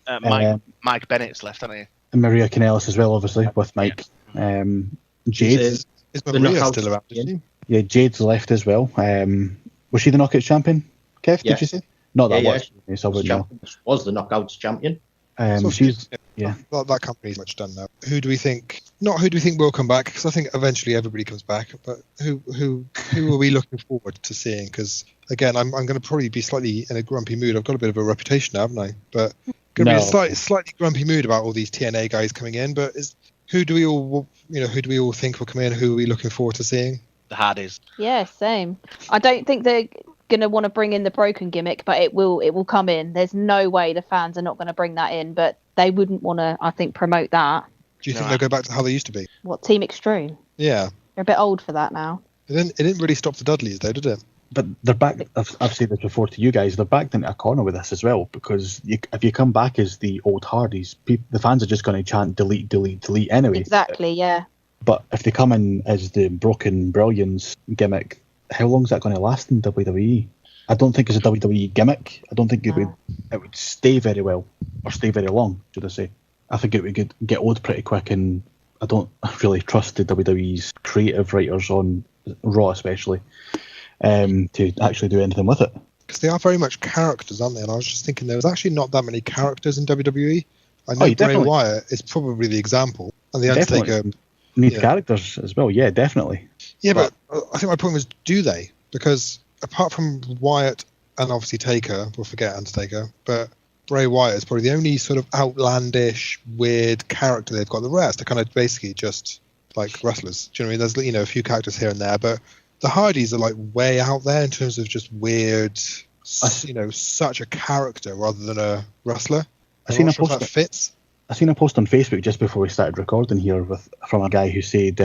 Mike Bennett's left, hasn't he? And Maria Kanellis as well, obviously, with Mike. Jade. Is Maria still around? Yeah, Jade's left as well. Was she the Knockouts champion, Kev, did you say? Not that much. So was the Knockouts champion. That company's much done now. Who do we think will come back? Because I think eventually everybody comes back. But who are we looking forward to seeing? Because again, I'm going to probably be slightly in a grumpy mood. I've got a bit of a reputation now, haven't I? But going to be a slightly grumpy mood about all these TNA guys coming in. But who do we all think will come in? Who are we looking forward to seeing? The Hardys. Yeah, same. I don't think they're going to want to bring in the broken gimmick, but it will come in. There's no way the fans are not going to bring that in, but they wouldn't want to, I think, promote that. Do you think they'll go back to how they used to be? What, Team Extreme? Yeah. They're a bit old for that now. It didn't really stop the Dudleys, though, did it? But they're back. I've said this before to you guys. They're backed into a corner with this as well, because if you come back as the old Hardys, the fans are just going to chant delete, delete, delete anyway. Exactly, yeah. But if they come in as the Broken Brilliance gimmick, how long is that going to last in WWE? I don't think it's a WWE gimmick. I don't think it would stay very well, or stay very long, should I say. I think it would get old pretty quick, and I don't really trust the WWE's creative writers on Raw especially to actually do anything with it. Because they are very much characters, aren't they? And I was just thinking there was actually not that many characters in WWE. I know Bray Wyatt is probably the example, and The Undertaker needs characters as well. Yeah, definitely. Yeah, but I think my point was, do they? Because apart from Wyatt and obviously Taker, we'll forget Undertaker, but Bray Wyatt is probably the only sort of outlandish, weird character they've got. The rest are kind of basically just like wrestlers. Do you know what I mean? There's, a few characters here and there, but the Hardys are like way out there in terms of just weird, such a character rather than a wrestler. I seen a post post that fits. I seen a post on Facebook just before we started recording here from a guy who said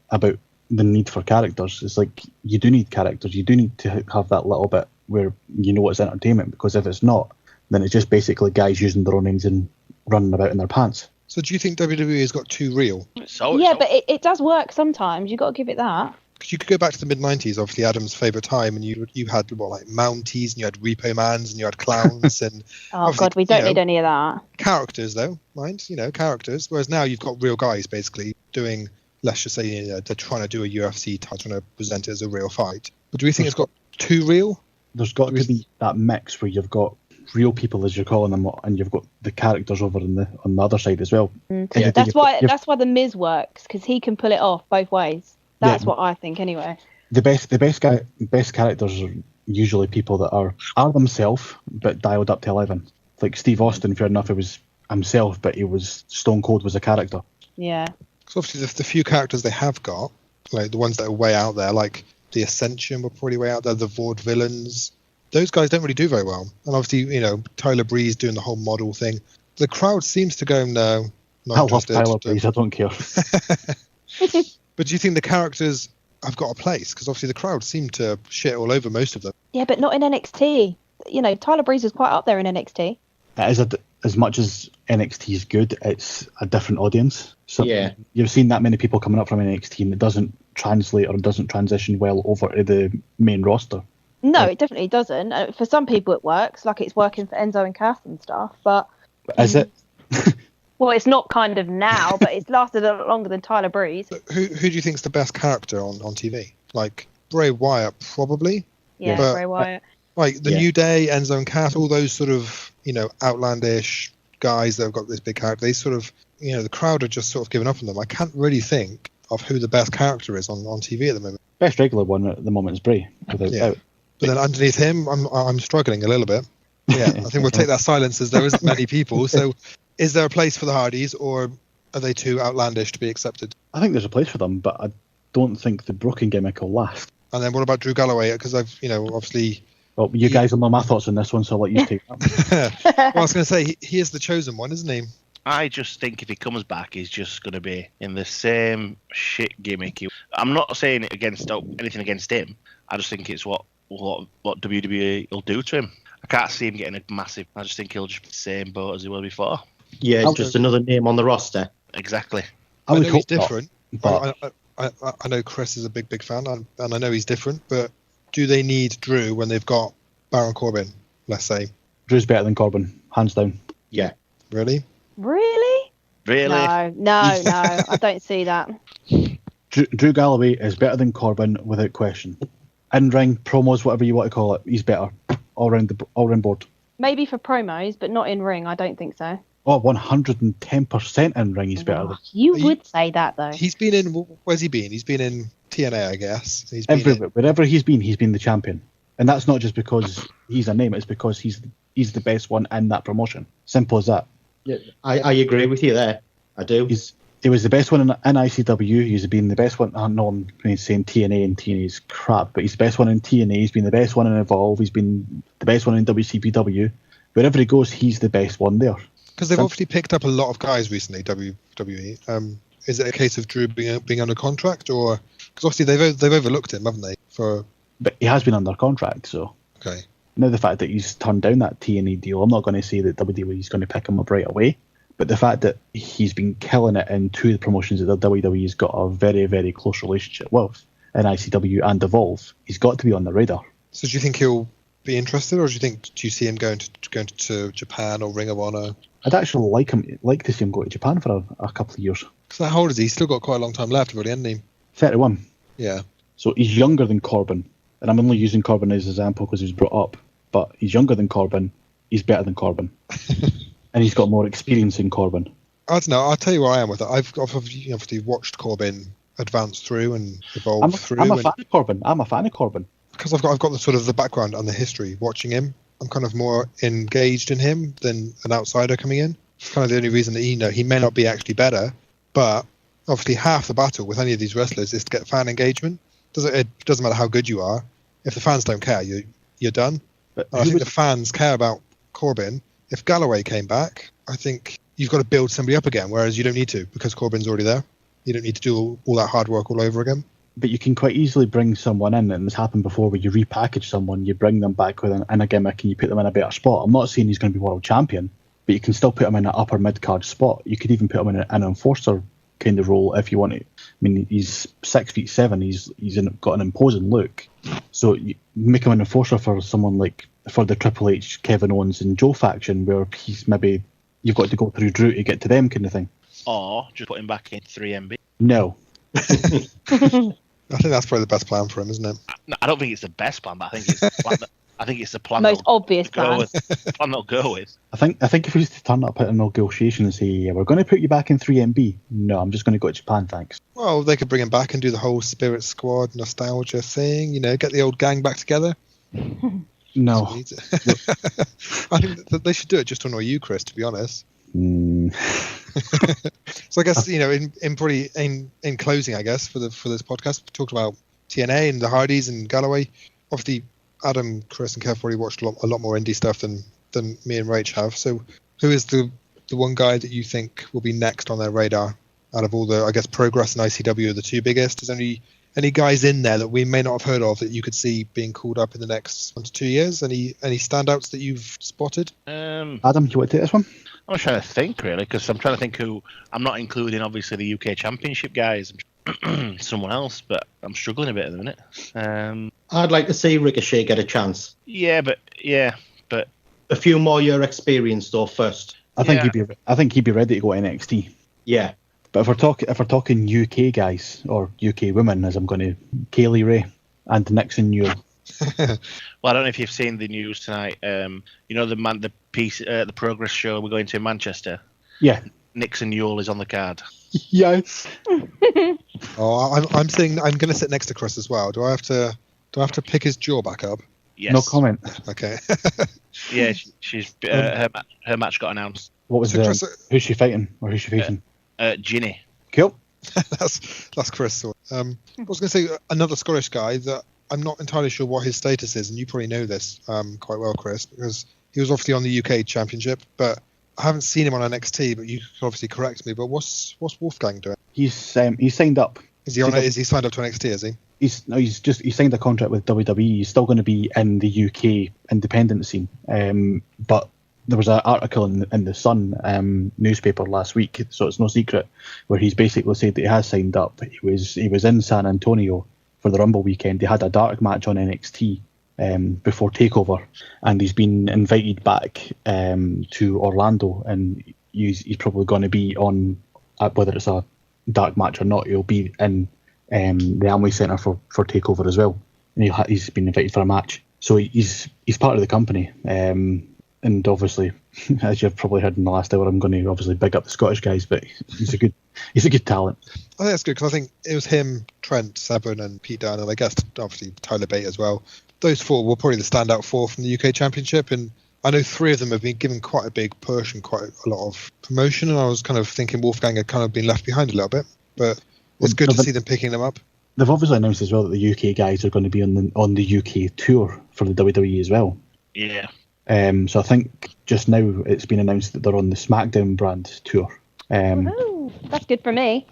about the need for characters. It's like, you do need characters. You do need to have that little bit where you know it's entertainment, because if it's not, then it's just basically guys using their own names and running about in their pants. So do you think WWE has got too real? But it does work sometimes. You've got to give it that. Because you could go back to the mid-90s, obviously Adam's favourite time, and you had Mounties, and you had Repo Mans, and you had clowns, and oh god, we don't need any of that. Characters though, mind, characters. Whereas now you've got real guys basically doing, let's just say, they're trying to do a UFC type, trying to present it as a real fight. But do we think it's got too real? There's got to be that mix where you've got real people, as you're calling them, and you've got the characters over on the other side as well. Yeah. That's why the Miz works, because he can pull it off both ways. That's what I think, anyway. The best characters are usually people that are themselves but dialed up to 11. Like Steve Austin, fair enough, it was himself, but he was Stone Cold was a character. Yeah. So obviously the few characters they have got, like the ones that are way out there, like the Ascension were pretty way out there, the Vaudevillains, those guys don't really do very well. And obviously, Tyler Breeze doing the whole model thing. The crowd seems to go, no. I love Tyler Breeze, I don't care. But do you think the characters have got a place? Because obviously the crowd seem to shit all over most of them. Yeah, but not in NXT. Tyler Breeze is quite up there in NXT. It is as much as NXT is good, it's a different audience. So yeah. You've seen that many people coming up from NXT and it doesn't translate or doesn't transition well over to the main roster. No, it definitely doesn't. For some people it works, like it's working for Enzo and Cass and stuff, but... Is it? Well, it's not kind of now, but it's lasted a lot longer than Tyler Breeze. Who do you think's the best character on TV? Like Bray Wyatt, probably. Yeah, but, Bray Wyatt. Like the New Day, Enzo and Cass, all those sort of, outlandish guys that have got this big character. They sort of, the crowd are just sort of giving up on them. I can't really think of who the best character is on TV at the moment. Best regular one at the moment is Bray, without doubt. But then underneath him, I'm struggling a little bit. Yeah, I think we'll take that silence as there isn't many people. So is there a place for the Hardys, or are they too outlandish to be accepted? I think there's a place for them, but I don't think the broken gimmick will last. And then what about Drew Galloway? Because I've, obviously... Well, you guys will know my thoughts on this one, so I'll let you take that. Well, I was going to say, he is the chosen one, isn't he? I just think if he comes back, he's just going to be in the same shit gimmick. I'm not saying it anything against him. I just think it's what WWE will do to him. I can't see him getting a massive... I just think he'll just be the same boat as he was before. Yeah, it's just another name on the roster. Exactly. I know he's different. But... I know Chris is a big fan, and I know he's different, but do they need Drew when they've got Baron Corbin, let's say? Drew's better than Corbin, hands down. Yeah. Really? Really? No, I don't see that. Drew Galloway is better than Corbin without question. In-ring, promos, whatever you want to call it, he's better. All round board. Maybe for promos, but not in ring, I don't think so. Oh, 110% in ring he's better than. You would say that, though. He's been in... Where's he been? He's been in TNA, I guess. He's been everywhere. Wherever he's been the champion. And that's not just because he's a name, it's because he's the best one in that promotion. Simple as that. Yeah, I agree with you there. I do. He was the best one in ICW. He's been the best one. I know I'm saying TNA, and TNA's crap, but he's the best one in TNA. He's been the best one in Evolve. He's been the best one in WCPW. Wherever he goes, he's the best one there. Because they've obviously picked up a lot of guys recently, WWE. Is it a case of Drew being under contract, or because obviously they've overlooked him, haven't they? But he has been under contract, so. Okay. Now the fact that he's turned down that TNA deal, I'm not going to say that WWE is going to pick him up right away, but the fact that he's been killing it in two of the promotions that the WWE's got a very, very close relationship with, in ICW and Evolve, he's got to be on the radar. So do you think he'll be interested, or do you see him going to Japan or Ring of Honor? I'd actually like to see him go to Japan for a couple of years. So how old is he? He's still got quite a long time left, really, hasn't he? 31. Yeah. So he's younger than Corbin. And I'm only using Corbin as an example because he was brought up. But he's younger than Corbin. He's better than Corbin. And he's got more experience than Corbin. I don't know. I'll tell you where I am with it. I've obviously watched Corbin advance through and evolve through. I'm a fan of Corbin. I'm a fan of Corbin. Because I've got the sort of the background and the history watching him. I'm kind of more engaged in him than an outsider coming in. It's kind of the only reason that he may not be actually better, but obviously half the battle with any of these wrestlers is to get fan engagement. It doesn't matter how good you are. If the fans don't care, you're done. But I think the fans care about Corbin. If Galloway came back, I think you've got to build somebody up again, whereas you don't need to because Corbin's already there. You don't need to do all that hard work all over again. But you can quite easily bring someone in, and it's happened before where you repackage someone, you bring them back with a gimmick and you put them in a better spot. I'm not saying he's going to be world champion, but you can still put him in an upper mid-card spot. You could even put him in an enforcer kind of role if you want to. I mean, he's 6'7", he's got an imposing look. So you make him an enforcer for someone like, for the Triple H, Kevin Owens and Joe faction, where he's maybe, you've got to go through Drew to get to them kind of thing. Or just put him back in 3MB. No. I think that's probably the best plan for him, isn't it? No, I don't think it's the best plan, but I think it's the plan I think it's the plan. Most obvious plan. The plan they'll go with. I think if we used to turn up at a negotiation and say, yeah, we're going to put you back in 3MB. No, I'm just going to go to Japan, thanks. Well, they could bring him back and do the whole Spirit Squad nostalgia thing. Get the old gang back together. No. I think that they should do it just to annoy you, Chris, to be honest. So I guess in closing, I guess for this podcast, we talked about TNA and the Hardys and Galloway. Obviously, Adam, Chris, and Kev probably watched a lot more indie stuff than me and Rach have. So, who is the one guy that you think will be next on their radar out of all the, I guess, Progress and ICW are the two biggest? Is there any guys in there that we may not have heard of that you could see being called up in the next 1 to 2 years? Any standouts that you've spotted? Adam, do you want to take this one? I'm trying to think, really, because I'm trying to think who... I'm not including, obviously, the UK Championship guys. Someone else, but I'm struggling a bit at the minute. I'd like to see Ricochet get a chance. Yeah, but a few more year experience though first. I think he'd be ready to go to NXT. Yeah. But if we're talking UK guys or UK women, as I'm going to, Kaylee Ray and Nixon Newell. Well, I don't know if you've seen the news tonight. The Progress show we're going to in Manchester. Yeah. Nixon Newell is on the card. Yes. Oh, I'm going to sit next to Chris as well. Do I have to pick his jaw back up? Yes. No comment. Okay. Yeah, she's her match got announced. What was who's she fighting or who's she facing? Ginny. Cool. that's Chris. I was going to say another Scottish guy that I'm not entirely sure what his status is, and you probably know this quite well, Chris, because he was obviously on the UK Championship, but I haven't seen him on NXT. But you can obviously correct me. But what's Wolfgang doing? He's signed up. Is he on it? Is he signed up to NXT? Is he? He's signed a contract with WWE. He's still going to be in the UK independent scene. But there was an article in the Sun newspaper last week, so it's no secret, where he's basically said that he has signed up. He was in San Antonio for the Rumble weekend. They had a dark match on NXT before TakeOver, and he's been invited back to Orlando, and he's probably going to be on, whether it's a dark match or not, he'll be in the Amway Centre for TakeOver as well, and he's been invited for a match. So he's part of the company, and obviously, as you've probably heard in the last hour, I'm going to obviously big up the Scottish guys, but he's a good talent. I think that's good because I think it was him, Trent, Severn, and Pete Dunne, and I guess obviously Tyler Bate as well. Those four were probably the standout four from the UK Championship, and I know 3 of them have been given quite a big push and quite a lot of promotion, and I was kind of thinking Wolfgang had kind of been left behind a little bit, but it's good to see them picking them up. They've obviously announced as well that the UK guys are going to be on the UK tour for the WWE as well. Yeah. So I think just now it's been announced that they're on the SmackDown brand tour. That's good for me.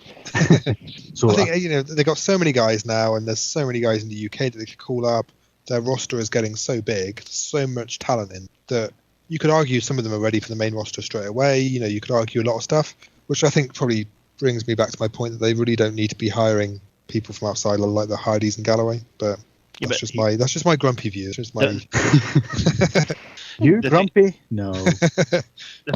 So I think they got so many guys now, and there's so many guys in the UK that they could call up. Their roster is getting so big, so much talent in that you could argue some of them are ready for the main roster straight away. You could argue a lot of stuff, which I think probably brings me back to my point that they really don't need to be hiring people from outside like the Hardys and Galloway. But that's just my grumpy view. It's just my. You grumpy? No. The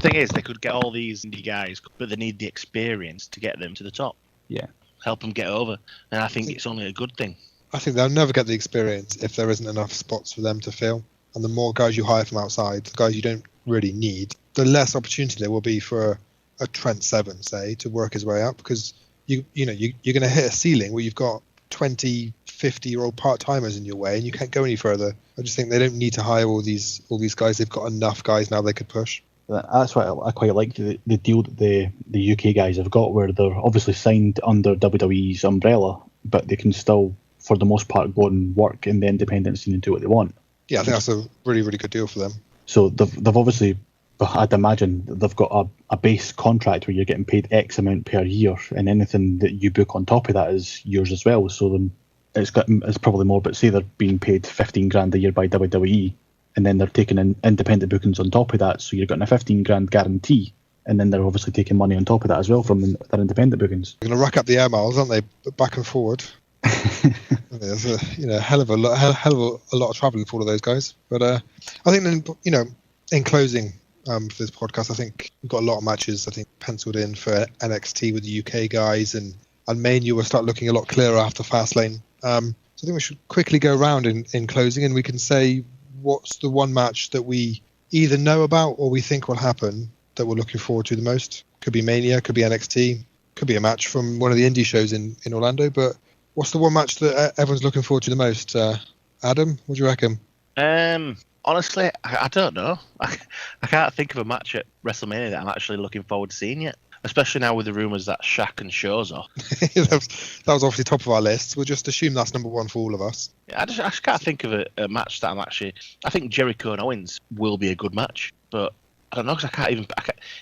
thing is, they could get all these indie guys, but they need the experience to get them to the top. Yeah. Help them get over. And I think it's only a good thing. I think they'll never get the experience if there isn't enough spots for them to fill. And the more guys you hire from outside, the guys you don't really need, the less opportunity there will be for a Trent Severn, say, to work his way up. Because you're going to hit a ceiling where you've got 20, 50-year-old part-timers in your way, and you can't go any further. I just think they don't need to hire all these guys. They've got enough guys now they could push. That's why I quite like the deal that the UK guys have got, where they're obviously signed under WWE's umbrella, but they can still, for the most part, go and work in the independent scene and do what they want. Yeah, I think that's a really, really good deal for them. So they've obviously, I'd imagine, they've got a base contract where you're getting paid X amount per year, and anything that you book on top of that is yours as well. So then it's probably more, but say they're being paid 15 grand a year by WWE, and then they're taking in independent bookings on top of that, so you're getting a 15 grand guarantee, and then they're obviously taking money on top of that as well from their independent bookings. They're going to rack up the air miles, aren't they? Back and forward. There's a hell of a lot of travelling for all of those guys. But I think then, in closing for this podcast, I think we've got a lot of matches I think penciled in for NXT with the UK guys, and Mania will start looking a lot clearer after Fastlane. So I think we should quickly go around in closing, and we can say what's the one match that we either know about or we think will happen that we're looking forward to the most. Could be Mania, could be NXT, could be a match from one of the indie shows in Orlando. But what's the one match that everyone's looking forward to the most? Adam, what do you reckon? Honestly, I don't know. I can't think of a match at WrestleMania that I'm actually looking forward to seeing yet. Especially now with the rumours that Shaq and Shaw's are. that was obviously top of our list. We'll just assume that's number one for all of us. Yeah, I just can't think of a match that I'm actually... I think Jericho and Owens will be a good match, but I don't know, because I can't...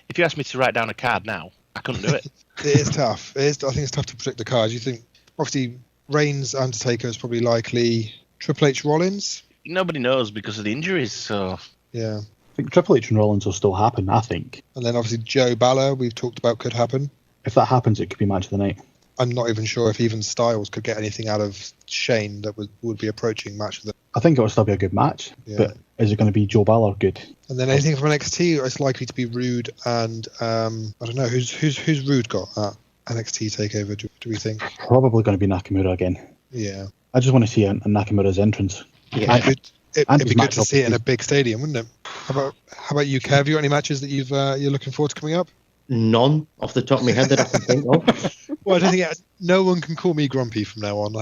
If you asked me to write down a card now, I couldn't do it. It is tough. I think it's tough to predict the cards. You think, obviously, Reigns, Undertaker is probably likely. Triple H, Rollins? Nobody knows because of the injuries, so... Yeah. I think Triple H and Rollins will still happen, I think. And then obviously Joe Balor, we've talked about, could happen. If that happens, it could be match of the night. I'm not even sure if even Styles could get anything out of Shane that would be approaching match of the... I think it will still be a good match, but is it going to be Joe Balor good? And then anything from NXT, it's likely to be Rude and I don't know, who's Rude got at NXT TakeOver, do we think? Probably going to be Nakamura again. Yeah. I just want to see a Nakamura's entrance. Yeah. It'd be good to see it in a big stadium, wouldn't it? How about you, Kev? Have you got any matches that you're looking forward to coming up? None off the top of my head that I can think of. Well, I don't think no one can call me grumpy from now on.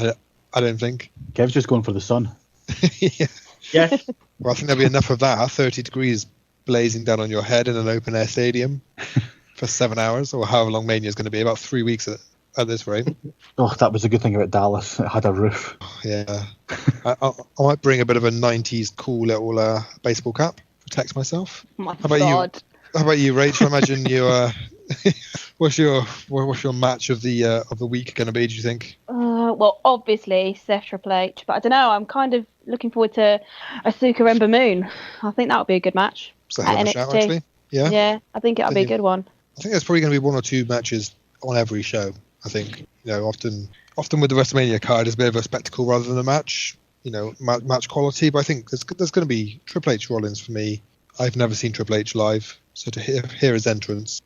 I don't think. Kev's just going for the sun. Yeah. Well, I think there'll be enough of that. 30 degrees blazing down on your head in an open air stadium for 7 hours, or however long Mania is going to be, about 3 weeks at this rate. Oh, that was a good thing about Dallas. It had a roof. Yeah. I might bring a bit of a 90s cool little baseball cap, protect myself. My How about God. How about you, Rach? I imagine you. What's your match of the week going to be? Do you think? Well, obviously Seth Triple H, but I don't know. I'm kind of looking forward to Asuka Ember Moon. I think that would be a good match. It's a hell of a shout, actually. Yeah. Yeah, I think it'll be a good one. I think there's probably going to be one or two matches on every show. I think often with the WrestleMania card, it's a bit of a spectacle rather than a match. Match quality. But I think there's going to be Triple H Rollins for me. I've never seen Triple H live, so to hear his entrance,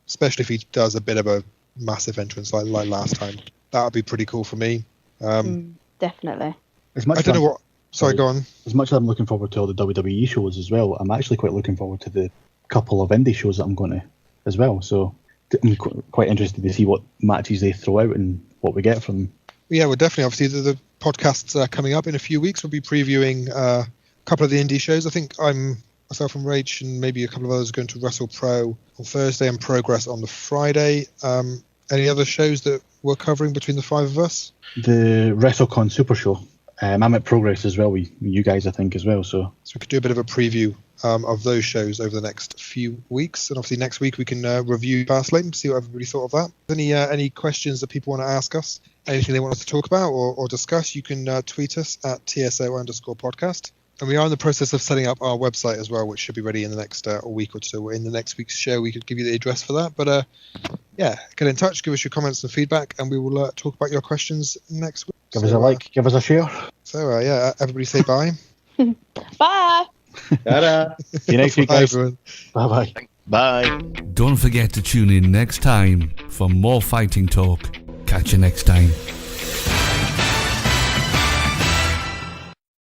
especially if he does a bit of a massive entrance like last time, that would be pretty cool for me. Definitely. I don't know what. Sorry, go on. As much as I'm looking forward to all the WWE shows as well, I'm actually quite looking forward to the couple of indie shows that I'm going to as well. So I'm quite interested to see what matches they throw out and what we get from them. Yeah, well, definitely. Obviously, the podcasts coming up in a few weeks. We'll be previewing a couple of the indie shows. I think myself and Rach and maybe a couple of others are going to Wrestle Pro on Thursday and Progress on the Friday. Any other shows that we're covering between the five of us? The WrestleCon Super Show. I'm at Progress as well with you guys, I think, as well. So we could do a bit of a preview of those shows over the next few weeks. And obviously next week we can review Fastlane, see what everybody thought of that. Any questions that people want to ask us, anything they want us to talk about or discuss, you can tweet us at TSO_podcast. And we are in the process of setting up our website as well, which should be ready in the next week or two. In the next week's show, we could give you the address for that. But get in touch, give us your comments and feedback, and we will talk about your questions next week. Give us a like, give us a share. So, everybody say bye. Bye. Ta-da. See you next week, guys. Everyone. Bye-bye. Bye. Don't forget to tune in next time for more fighting talk. Catch you next time.